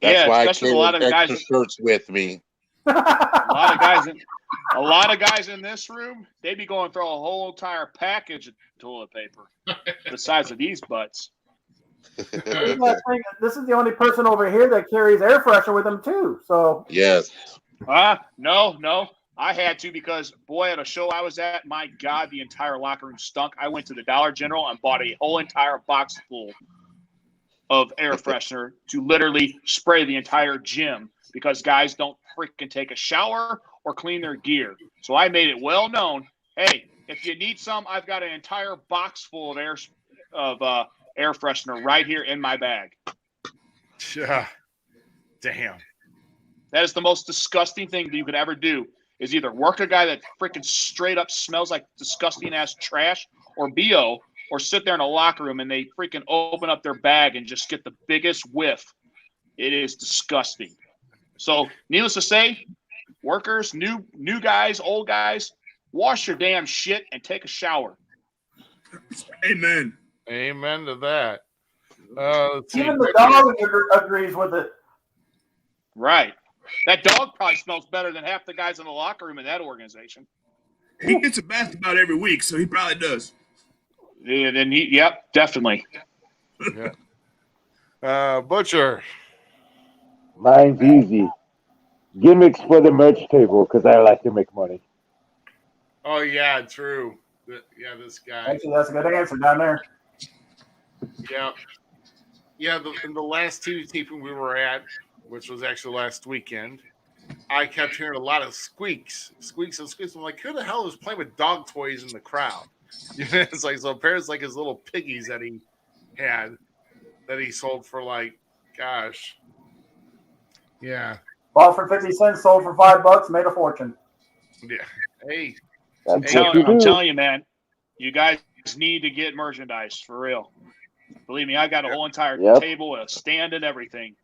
That's why I especially a lot of extra guys. shirts with me. A lot of guys in this room, they'd be going through a whole entire package of toilet paper the size of these butts. This is the only person over here that carries air freshener with them too. So yes. No. I had to because, boy, at a show I was at, my God, the entire locker room stunk. I went to the Dollar General and bought a whole entire box full of air freshener to literally spray the entire gym because guys don't freaking take a shower or clean their gear. So I made it well known, hey, if you need some, I've got an entire box full of air freshener right here in my bag. Yeah. Damn. That is the most disgusting thing that you could ever do. Is either work a guy that freaking straight up smells like disgusting ass trash, or BO, or sit there in a locker room and they freaking open up their bag and just get the biggest whiff. It is disgusting. So, needless to say, workers, new guys, old guys, wash your damn shit and take a shower. Amen. Amen to that. Even the dog agrees with it. Right. That dog probably smells better than half the guys in the locker room in that organization. He gets a bath about every week, so he probably does. Yeah, then yep, definitely. Yeah. Butcher. Mine's easy. Gimmicks for the merch table because I like to make money. Oh yeah, true. Yeah, this guy. Actually, that's a good answer down there. Yeah. Yeah, in the last TV taping we were at, which was actually last weekend, I kept hearing a lot of squeaks. I'm like, who the hell is playing with dog toys in the crowd? It's like, so apparently it's like his little piggies that he had that he sold for like, gosh. Yeah. Bought for 50 cents, sold for $5, made a fortune. Yeah. Hey. I'm telling you, man, you guys need to get merchandise for real. Believe me, I got a whole entire table, a stand, and everything.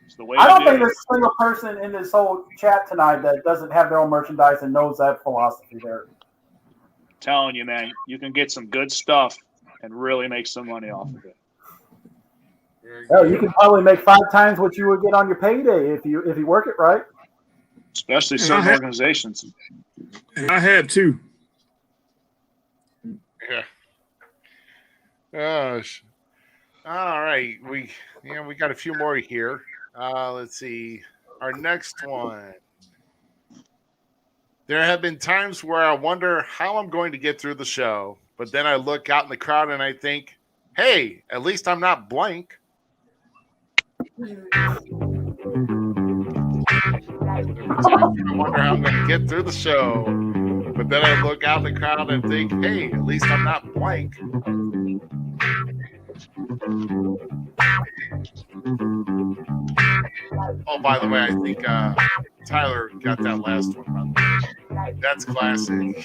It's the way I don't think there's a single person in this whole chat tonight that doesn't have their own merchandise and knows that philosophy there. I'm telling you, man, you can get some good stuff and really make some money off of it. Hell, you can probably make 5 times what you would get on your payday if you work it right. Especially certain organizations. And I have too. Yeah. Gosh. All right. We got a few more here. Let's see. Our next one. There have been times where I wonder how I'm going to get through the show, but then I look out in the crowd and I think, hey, at least I'm not blank. I wonder how I'm going to get through the show, but then I look out in the crowd and think, hey, at least I'm not blank. Oh, by the way, I think Tyler got that last one. That's classic.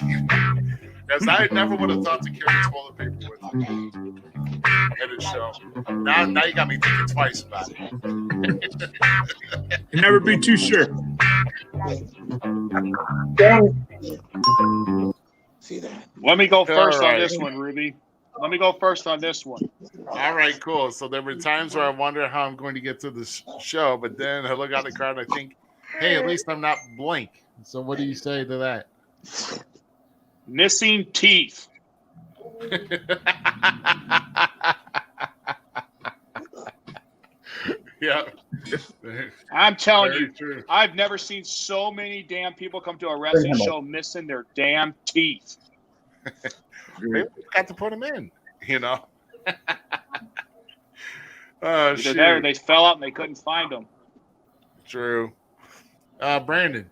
Because I never would have thought to carry toilet paper with me at a show. Now you got me thinking twice about it. You never be too sure. See that? Let me go first on this one, Ruby. Let me go first on this one. All right, cool. So there were times where I wonder how I'm going to get through this show, but then I look out the crowd and I think, hey, at least I'm not blank. So what do you say to that? Missing teeth. Yeah. I'm telling you, true. I've never seen so many damn people come to a wrestling show missing their damn teeth. Maybe we got to put them in, Oh, Either there or they fell out and they couldn't find them. True. Brandon.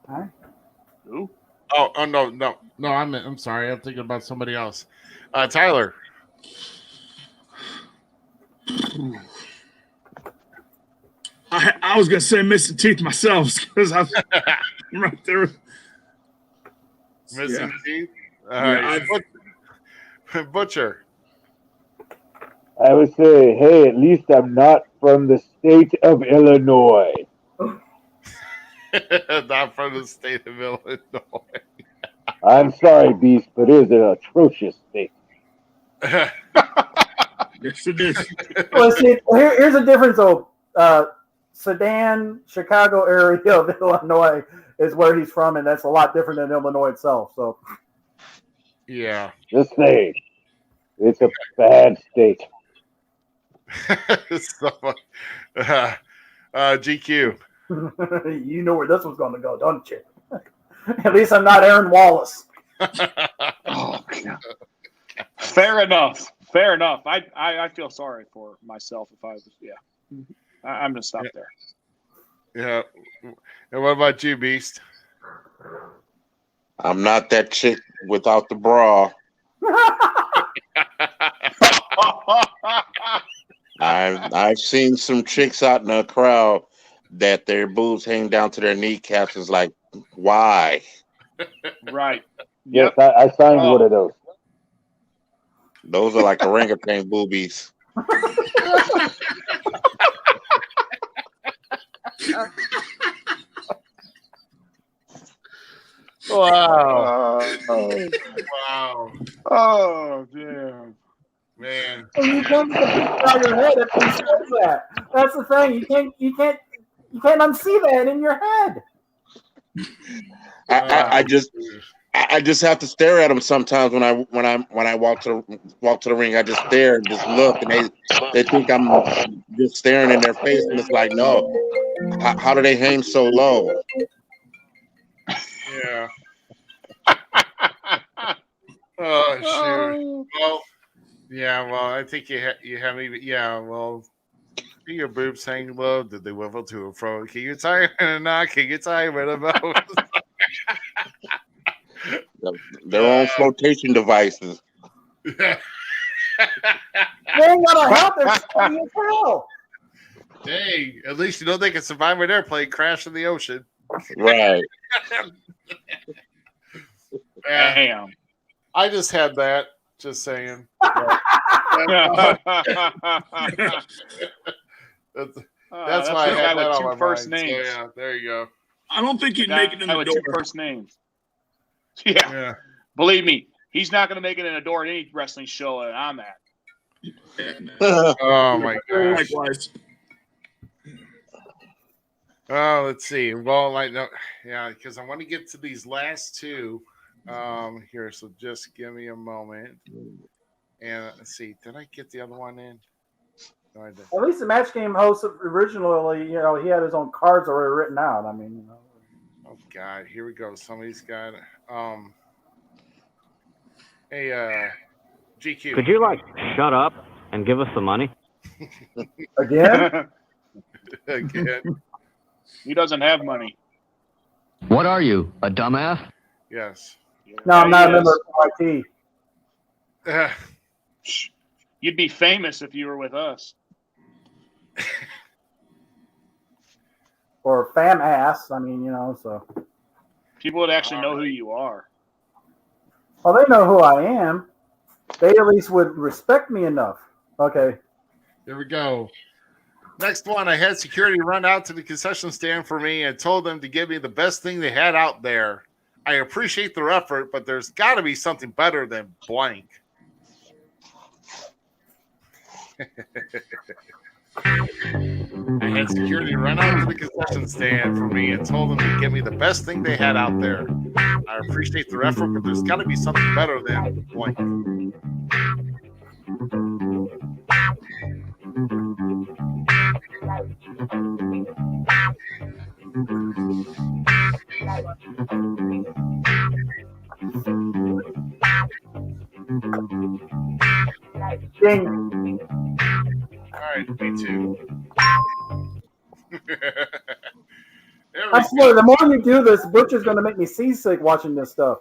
Huh? Who? Oh, no. I'm sorry. I'm thinking about somebody else. Tyler. I was gonna say missing teeth myself because I'm right there. Missing teeth. All right. Butcher. I would say, hey, at least I'm not from the state of Illinois. Not from the state of Illinois. I'm sorry, Beast, but it is an atrocious state. Yes, it is. Well, see, here's the difference, though. Sedan, Chicago area of Illinois is where he's from, and that's a lot different than Illinois itself. So, yeah. Just saying, it's a bad state. GQ. You know where this was going to go, don't you? At least I'm not Aaron Wallace. Oh, God. Fair enough. I feel sorry for myself if I was, I'm going to stop there. Yeah. And what about you, Beast? I'm not that chick without the bra. I've seen some chicks out in the crowd that their boobs hang down to their kneecaps. Is like, why? Right. Yes, Yep. I signed one of those. Those are like orangutan boobies. Wow. Wow. Oh, damn. Man. And you can't get the picture out of your head if you say that. That's the thing. You can't unsee that in your head. I just have to stare at them sometimes when I walk to the ring. I just stare and just look, and they think I'm just staring in their face, and it's like, no, how do they hang so low? Yeah. Oh shoot. Well, yeah. Well, I think you have me. Yeah. Well, do your boobs hang low? Did they wivel to and fro? Can you tie it or not? Can you tie it about? Their own flotation devices. They ain't gotta help. They're steady as hell. Dang. At least you know they can survive an airplane crash in the ocean. Right. Damn. I just had that. Just saying. That's why I had that on my first mind. names. So, yeah, there you go. I don't think he'd make it in the with door. 2 first names. Yeah. Believe me, he's not going to make it in a door at any wrestling show that I'm at. Oh my gosh. Likewise. Oh, let's see. Well, yeah, because I want to get to these last two. Here, so just give me a moment. And let's see, did I get the other one in? No, I didn't. At least the Match Game host originally, he had his own cards already written out. I mean, Oh God, here we go. Somebody's got hey GQ. Could you shut up and give us the money? Again? Again. He doesn't have money. What are you, a dumbass? Yes. No, I'm not a member of IT. You'd be famous if you were with us. Or fam ass. I mean, so. People would actually know who you are. Well, they know who I am. They at least would respect me enough. Okay. Here we go. Next one, I had security run out to the concession stand for me and told them to give me the best thing they had out there. I appreciate their effort, but there's got to be something better than blank. I had security run out to the concession stand for me and told them to give me the best thing they had out there. I appreciate their effort, but there's got to be something better than blank. Ding. All right, me too. I swear, the more you do this, Butcher's going to make me seasick watching this stuff.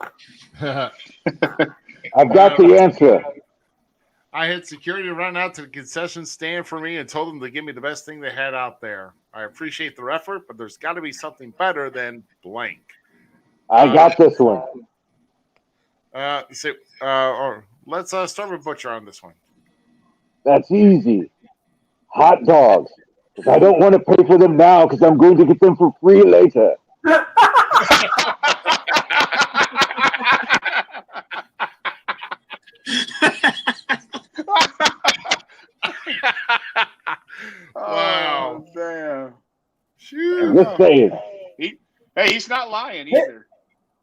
I've got the answer. I had security run out to the concession stand for me and told them to give me the best thing they had out there. I appreciate their effort, but there's got to be something better than blank. I got this one. Or let's start with Butcher on this one. That's easy. Hot dogs. Because I don't want to pay for them now because I'm going to get them for free later. Wow. Oh, damn. I'm just saying. He's not lying either.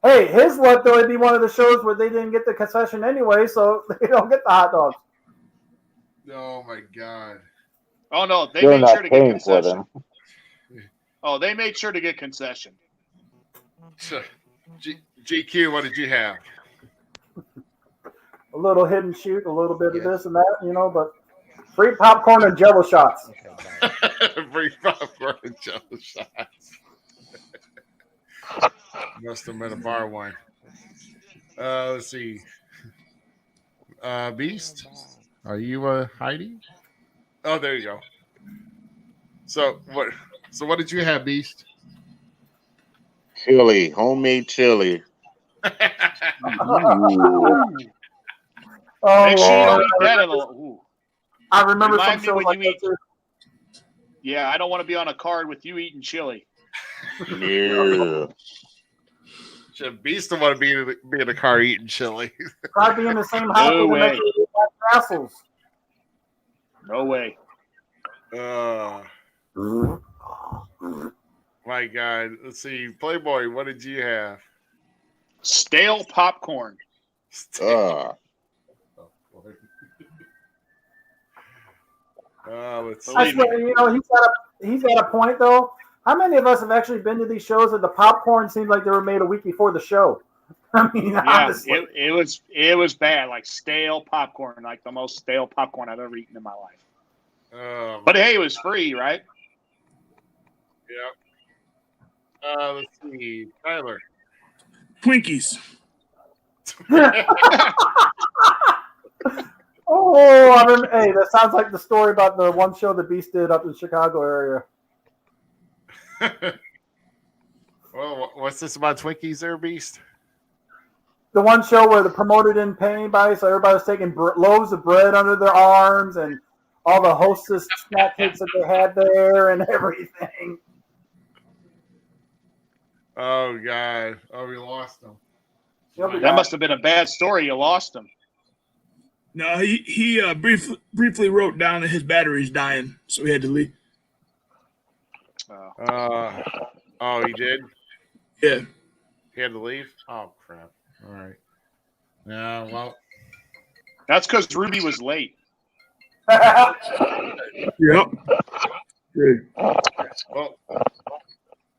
Hey, his luck, though, it'd be one of the shows where they didn't get the concession anyway, so they don't get the hot dogs. Oh, my God. Oh, no, they They're made sure not to get paying for concession. them. Oh, they made sure to get concession. So, GQ, what did you have? A little hit and shoot, a little bit of this and that, but free popcorn and Jello shots. Free popcorn and Jello shots. Must have been a bar one. Let's see. Beast, are you hiding? Oh, there you go. So what? So what did you have, Beast? Chili, homemade chili. Oh, Make sure you don't Lord. eat that. Ooh. I remember Remind some me shows when like you eat. that too. Yeah, I don't want to be on a card with you eating chili. Yeah. Should Beast don't want to be in a car eating chili. Try being in the same house No with way. Castles. No way. My God. Let's see. Playboy, what did you have? Stale popcorn. Let's see. I swear, he's got a point though. How many of us have actually been to these shows that the popcorn seemed like they were made a week before the show? I mean, Yeah, honestly. it was bad, like stale popcorn, like the most stale popcorn I've ever eaten in my life. But hey, it was free, right? Yeah. Let's see, Tyler. Twinkies. Hey, that sounds like the story about the one show that Beast did up in the Chicago area. Well, what's this about Twinkies there, Beast? The one show where the promoter didn't pay anybody, so everybody was taking loaves of bread under their arms and all the hostess snack cakes that they had there and everything. Oh, God. Oh, we lost them. That must have been a bad story. You lost him. No, he briefly wrote down that his battery's dying, so he had to leave. Oh, he did? Yeah. He had to leave? Oh, crap. All right. Yeah, well. That's because Ruby was late. Yep. Good. Well,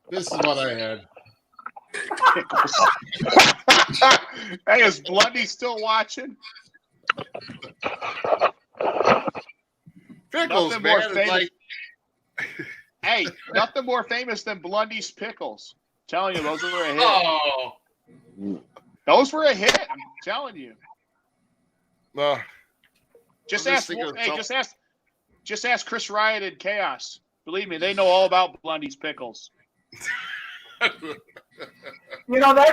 this is what I had. Hey, is Blondie still watching? Pickles, nothing man. More famous. Like... Hey, nothing more famous than Blondie's pickles. I'm telling you, those were a hit. Oh. Those were a hit. I'm telling you. Just ask. Hey, just ask Chris Riot and Chaos. Believe me, they know all about Blondie's pickles. That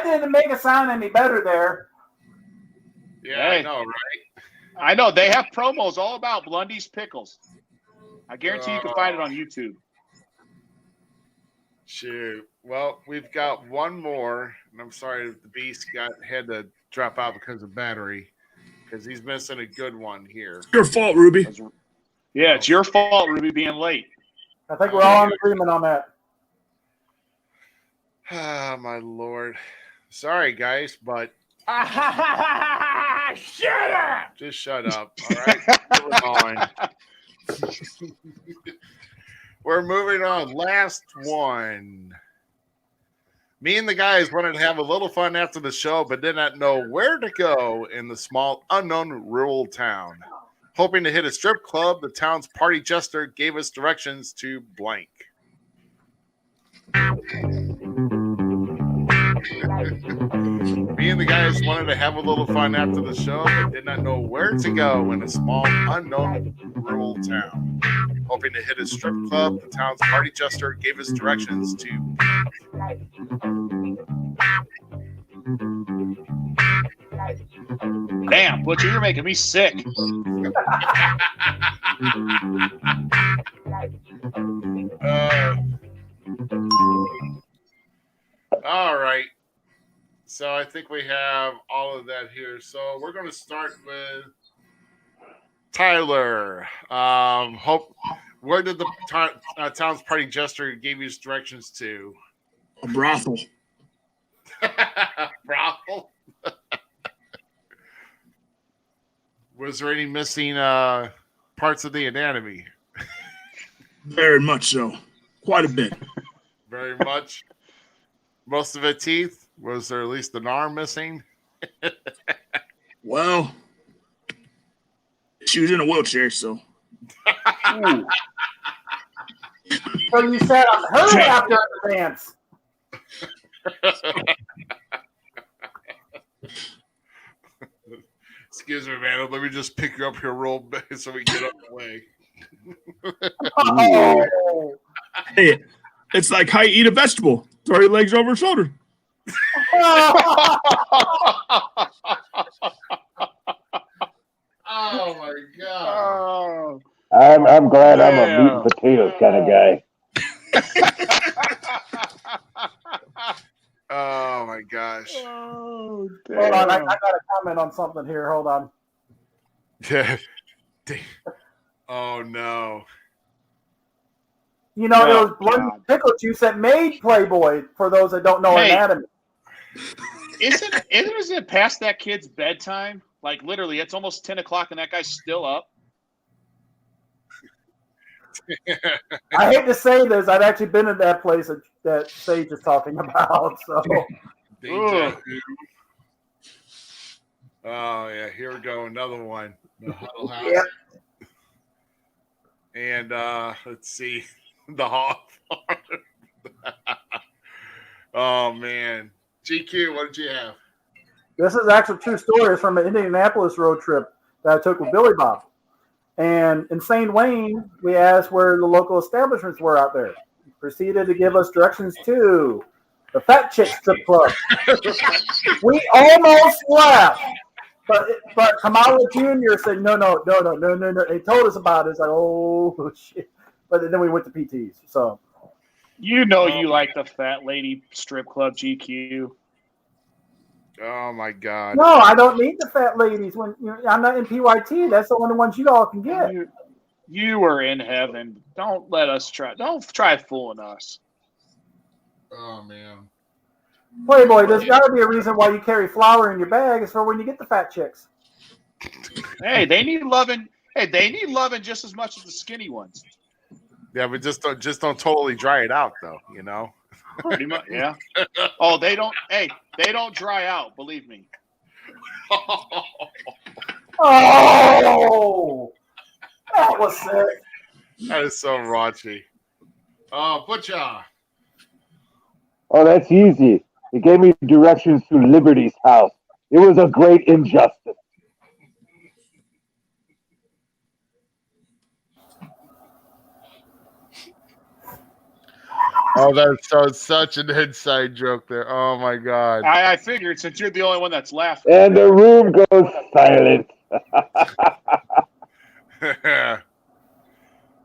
didn't make it sound any better there. Yeah, hey, I know, right? I know. They have promos all about Blondie's pickles. I guarantee you can find it on YouTube. Shoot. Well, we've got one more, and I'm sorry the Beast had to drop out because of battery, because he's missing a good one here. It's your fault, Ruby. Yeah, it's your fault, Ruby, being late. I think we're all in agreement on that. Ah, my Lord. Sorry, guys, but... Shut up! Just shut up, all right? We're moving on. Last one. Me and the guys wanted to have a little fun after the show, but did not know where to go in the small, unknown rural town. Hoping to hit a strip club, the town's party jester gave us directions to blank. Me and the guys wanted to have a little fun after the show, but did not know where to go in a small, unknown rural town. Hoping to hit a strip club, the town's party jester gave us directions to Damn, Butcher, you're making me sick. All right. So I think we have all of that here. So we're going to start with Tyler. Where did the town's party jester give you directions to? A brothel. Brothel? Was there any missing parts of the anatomy? Very much so. Quite a bit. Very much. Most of it teeth. Was there at least an arm missing? Well, she was in a wheelchair, so. So you sat on her after the dance. Excuse me, man. Let me just pick you up here real bit so we get up the way. Oh. Hey, it's like how you eat a vegetable. Throw your legs over your shoulder. Oh my god! I'm glad I'm a meat and potatoes kind of guy. Oh my gosh! Oh, damn. Hold on, I got a comment on something here. Hold on. Yeah. Oh no! You know, it was blood pickle juice that made Playboy. For those that don't know anatomy. Isn't it past that kid's bedtime? Like literally, it's almost 10 o'clock and that guy's still up. I hate to say this, I've actually been in that place that Sage is talking about. So, Oh yeah, here we go, another one. The Huddle House. Yep. And let's see, the Hall. Oh man, GQ, what did you have? this is actually true stories from an Indianapolis road trip that I took with Billy Bob. And in St. Wayne, we asked where the local establishments were out there. He proceeded to give us directions to the Fat Chick Strip Club. We almost left, but Kamala Jr. said no. They told us about it. It's like, oh shit. But then we went to PT's. So you like the fat lady strip club, GQ. Oh my god! No, I don't need the fat ladies. When I'm not in PYT, that's the only ones you all can get. You were in heaven. Don't let us try. Don't try fooling us. Oh man, Playboy, there's got to be a reason why you carry flour in your bag. It's for when you get the fat chicks. Hey, they need loving. Hey, they need loving just as much as the skinny ones. Yeah, but just don't totally dry it out, though. You know. Pretty much, yeah. Oh, they don't. Hey, they don't dry out. Believe me. Oh, that was sick. That is so raunchy. Oh, Butcher. Oh, that's easy. It gave me directions to Liberty's house. It was a great injustice. Oh, that's such an inside joke there. Oh my god. I figured since you're the only one that's laughing. And the room goes silent.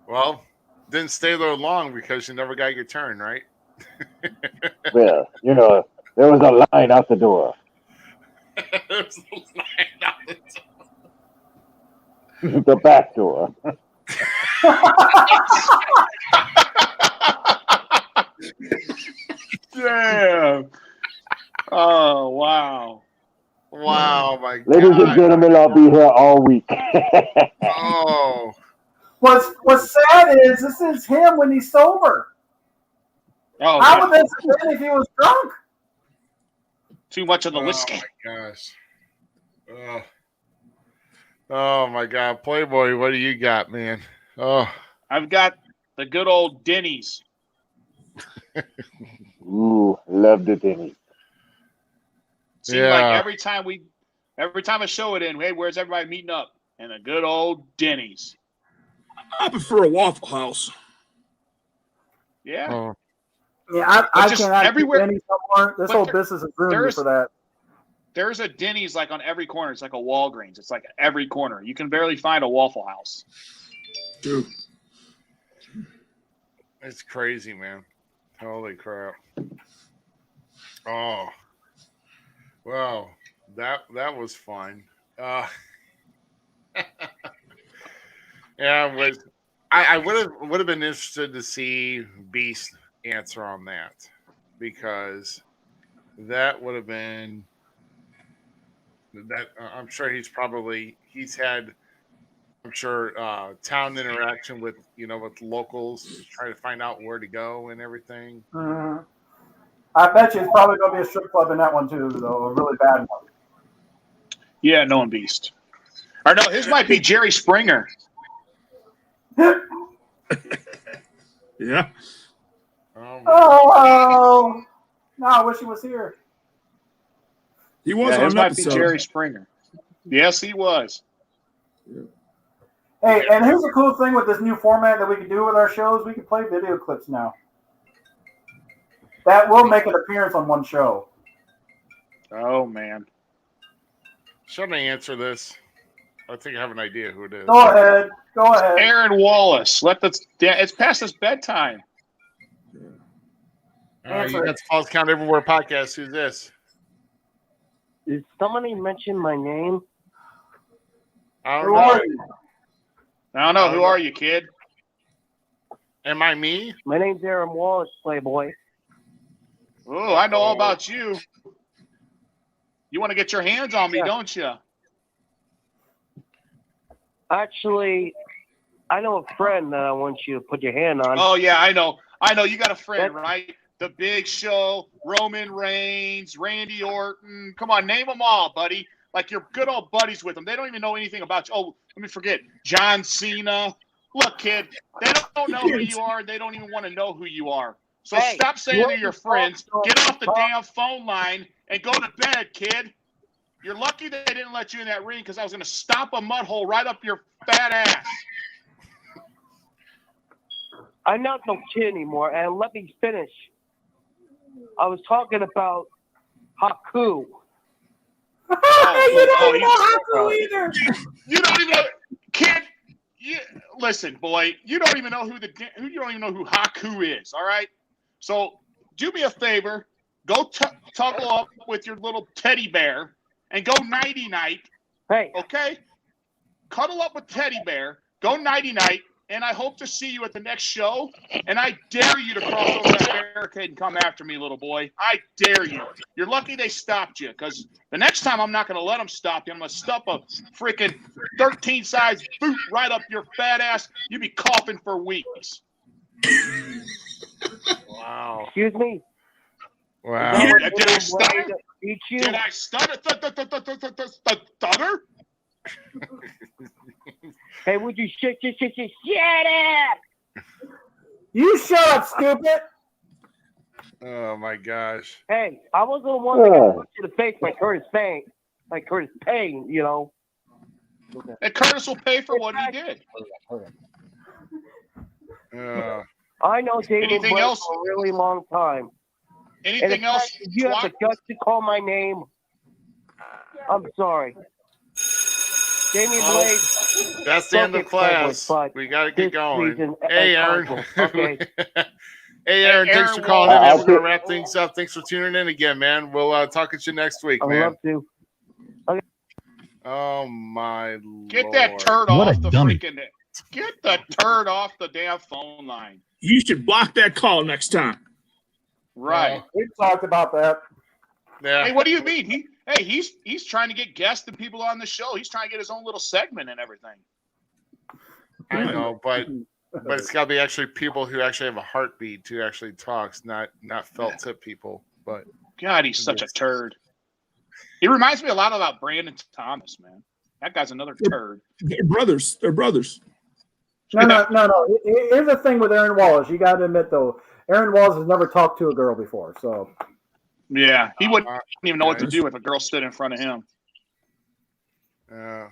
Well, didn't stay there long because you never got your turn, right? Well, there was a line out the door. There was a line out the door. The back door. Damn. Oh, wow. Wow, my God. Ladies and gentlemen, I'll be here all week. Oh. What's sad is this is him when he's sober. Oh, how would this have been if he was drunk? Too much of the whiskey. Oh my gosh. Oh my God, Playboy, what do you got, man? Oh, I've got the good old Denny's. Ooh, love the Denny's. Seems like every time I show it in, hey, where's everybody meeting up? And a good old Denny's. I prefer a Waffle House. Yeah. Oh. Yeah, I cannot everywhere. Denny's somewhere. This whole business is ruined me for that. There's a Denny's like on every corner. It's like a Walgreens. It's like every corner. You can barely find a Waffle House. Dude. It's crazy, man. Holy crap. Oh. Well, that was fun. Yeah, I would have been interested to see Beast answer on that, because that would have been that. I'm sure he's had town interaction with with locals to try to find out where to go and everything. Mm-hmm. I bet you it's probably going to be a strip club in that one too, though, a really bad one. Yeah, knowing Beast. Or no, his might be Jerry Springer. Yeah. Oh, no, I wish he was here. He was on his an might episode. be Jerry Springer. Yes, he was. And Hey, and here's the cool thing with this new format that we can do with our shows. We can play video clips now. That will make an appearance on one show. Oh, man. Should I answer this? I think I have an idea who it is. Go ahead. Go ahead. Aaron Wallace. It's past his bedtime. All right, you got the Falls Count Everywhere podcast. Who's this? Did somebody mention my name? I don't Who know. are you? I don't know. Who are you, kid? Am I me? My name's Aaron Wallace, Playboy. Oh, I know all about you. You want to get your hands on me, don't you? Actually, I know a friend that I want you to put your hand on. Oh, yeah, I know. You got a friend, right? The Big Show, Roman Reigns, Randy Orton. Come on, name them all, buddy. Like you're good old buddies with them. They don't even know anything about you. Oh, let me forget. John Cena. Look, kid, they don't know who you are. They don't even want to know who you are. So stop saying they're your friends. Get off the damn phone line and go to bed, kid. You're lucky they didn't let you in that ring because I was going to stomp a mud hole right up your fat ass. I'm not no kid anymore, and let me finish. I was talking about Haku. You don't know Haku either. You don't even know, kid. Listen, boy. You don't even know who Haku is. All right. So do me a favor. Go tuggle up with your little teddy bear and go nighty night. Hey. Okay. Cuddle up with teddy bear. Go nighty night. And I hope to see you at the next show. And I dare you to cross over that barricade and come after me, little boy. I dare you. You're lucky they stopped you, because the next time I'm not going to let them stop you. I'm going to stuff a freaking 13-size boot right up your fat ass. You'll be coughing for weeks. Wow. Excuse me? Wow. Did I stutter? Eat you? Did I stutter? Stutter? Hey, would you shut up? You shut up, stupid. Oh my gosh. Hey, I wasn't the one that got punched in the face by Curtis Payne, you know. And Curtis will pay for what he did. I know David Anything Blaine else? for a really long time. Anything else? If you have the guts to call my name, I'm sorry. Damien Blade. That's the end of class. We got to get going. Hey, Aaron. Okay. Hey, Aaron, thanks for calling in. We're going to wrap things up. Thanks for tuning in again, man. We'll talk to you next week, man. I'd love to. Okay. Oh, my Lord. Get that turd off the freaking... Get the turd off the damn phone line. You should block that call next time. Right. We've talked about that. Yeah. Hey, what do you mean? He's trying to get guests and people on the show. He's trying to get his own little segment and everything. I know, but it's got to be actually people who actually have a heartbeat to actually talks, not felt tip people. But God, he's such a turd. He reminds me a lot about Brandon Thomas, man. That guy's another turd. They're brothers. They're brothers. No. Here's the thing with Aaron Wallace. You got to admit, though, Aaron Wallace has never talked to a girl before, so. Yeah, he wouldn't even know what to do if a girl stood in front of him. Well,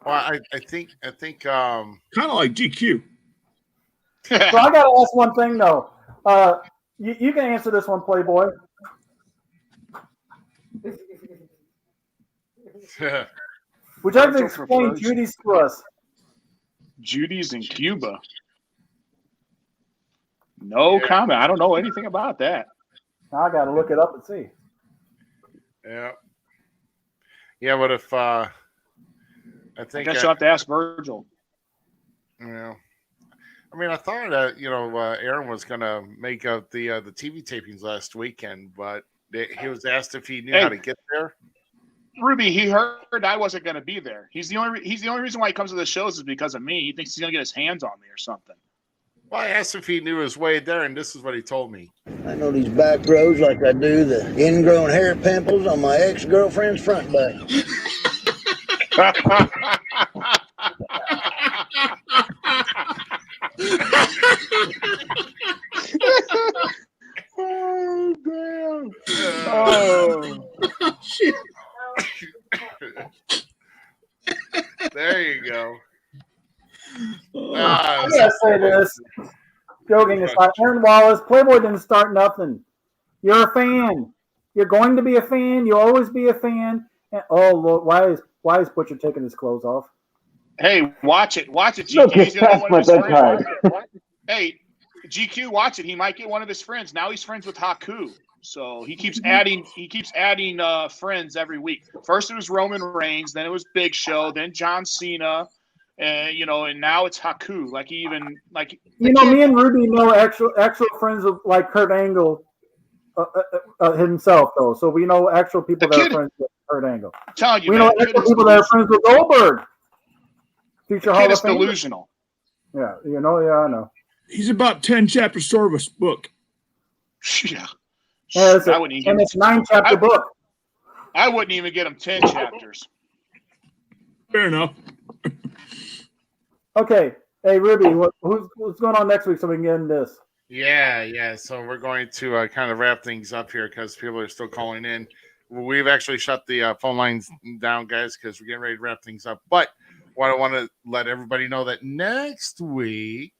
I think kind of like GQ. So I got to ask one thing though. You can answer this one, Playboy. Would you like to explain Judy's to us? Judy's in Cuba. No comment. I don't know anything about that. Now I got to look it up and see. Yeah. Yeah, but if I think I guess you'll have to ask Virgil. Yeah. I mean, I thought that Aaron was gonna make up the TV tapings last weekend, but he was asked if he knew how to get there. Ruby, he heard I wasn't going to be there. He's the only reason why he comes to the shows is because of me. He thinks he's going to get his hands on me or something. Well, I asked if he knew his way there, and this is what he told me. I know these back roads like I do the ingrown hair pimples on my ex-girlfriend's front butt. Oh, damn. Oh, shit. There you go. say this. Joking aside, Aaron Wallace, Playboy didn't start nothing. You're a fan. You're going to be a fan. You'll always be a fan. And, oh, Lord, why is Butcher taking his clothes off? Hey, watch it. Watch it, Look, GQ. it's past my bedtime. Hey, GQ, watch it. He might get one of his friends. Now he's friends with Haku. So he keeps adding friends every week. First it was Roman Reigns, then it was Big Show, then John Cena, and now it's Haku. Me and Ruby know actual friends of like Kurt Angle himself though. So we know actual people that are friends with Kurt Angle. I'm telling you, we know actual people that are friends with Goldberg. Future Hall of Fame. Delusional. Yeah, I know. He's about 10 chapters short of a book. Yeah. It's a 9-chapter book. I wouldn't even get him 10 chapters. Fair enough. Okay. Hey, Ruby, what's going on next week so we can get into this? Yeah. So we're going to kind of wrap things up here because people are still calling in. We've actually shut the phone lines down, guys, because we're getting ready to wrap things up. But what I want to let everybody know that next week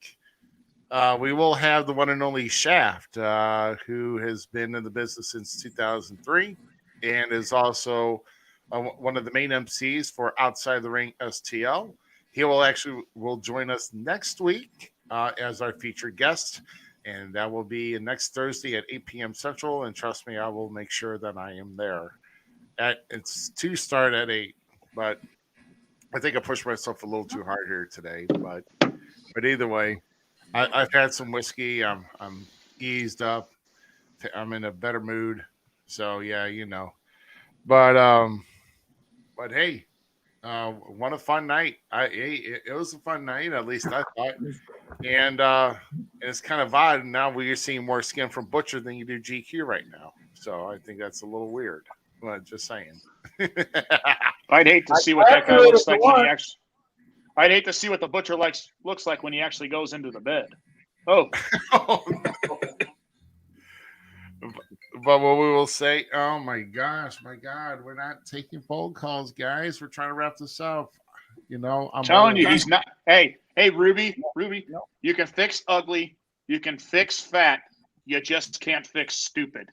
we will have the one and only Shaft, who has been in the business since 2003 and is also one of the main MCs for Outside the Ring STL. He will join us next week as our featured guest, and that will be next Thursday at 8 p.m. Central. And trust me, I will make sure that I am there. It's to start at 8, but I think I pushed myself a little too hard here today. But either way, I've had some whiskey. I'm eased up. I'm in a better mood. So yeah, But hey, what a fun night! It was a fun night, at least I thought. And it's kind of odd now where you're seeing more skin from Butcher than you do GQ right now. So I think that's a little weird. But just saying. I'd hate to see what that guy looks like when he actually. I'd hate to see what the Butcher looks like when he actually goes into the bed. Oh. But what we will say, oh my God, we're not taking phone calls, guys. We're trying to wrap this up. I'm telling you, he's not. Hey, Ruby, you can fix ugly, you can fix fat, you just can't fix stupid.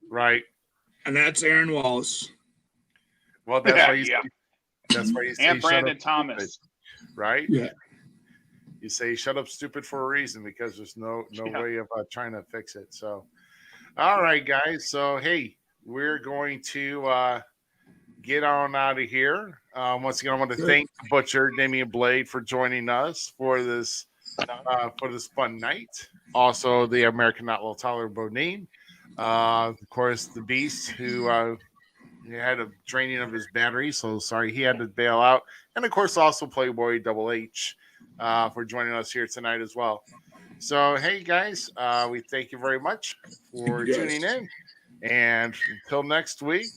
Right. And that's Aaron Wallace. Well, that's why you. That's why you say and Brandon shut up, Thomas. Stupid, right? Yeah. You say shut up, stupid, for a reason because there's no way of trying to fix it. So. All right, guys. So, hey, we're going to get on out of here. Once again, I want to thank Butcher, Damian Blade, for joining us for this fun night. Also, the American Outlaw Tyler Bodine. Of course, the Beast, who had a draining of his battery. So, sorry, he had to bail out. And, of course, also Playboy Double H for joining us here tonight as well. So, hey, guys, we thank you very much for tuning in. And until next week,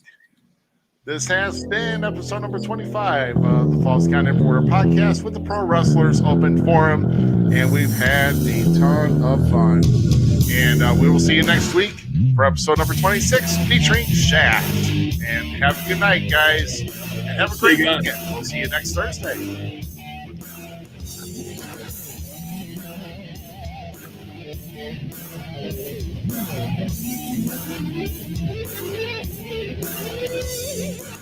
this has been episode number 25 of the Falls Count Everywhere podcast with the Pro Wrestlers Open Forum. And we've had a ton of fun. And we will see you next week for episode number 26 featuring Shaft. And have a good night, guys. And have a great weekend. We'll see you next Thursday. Thank you.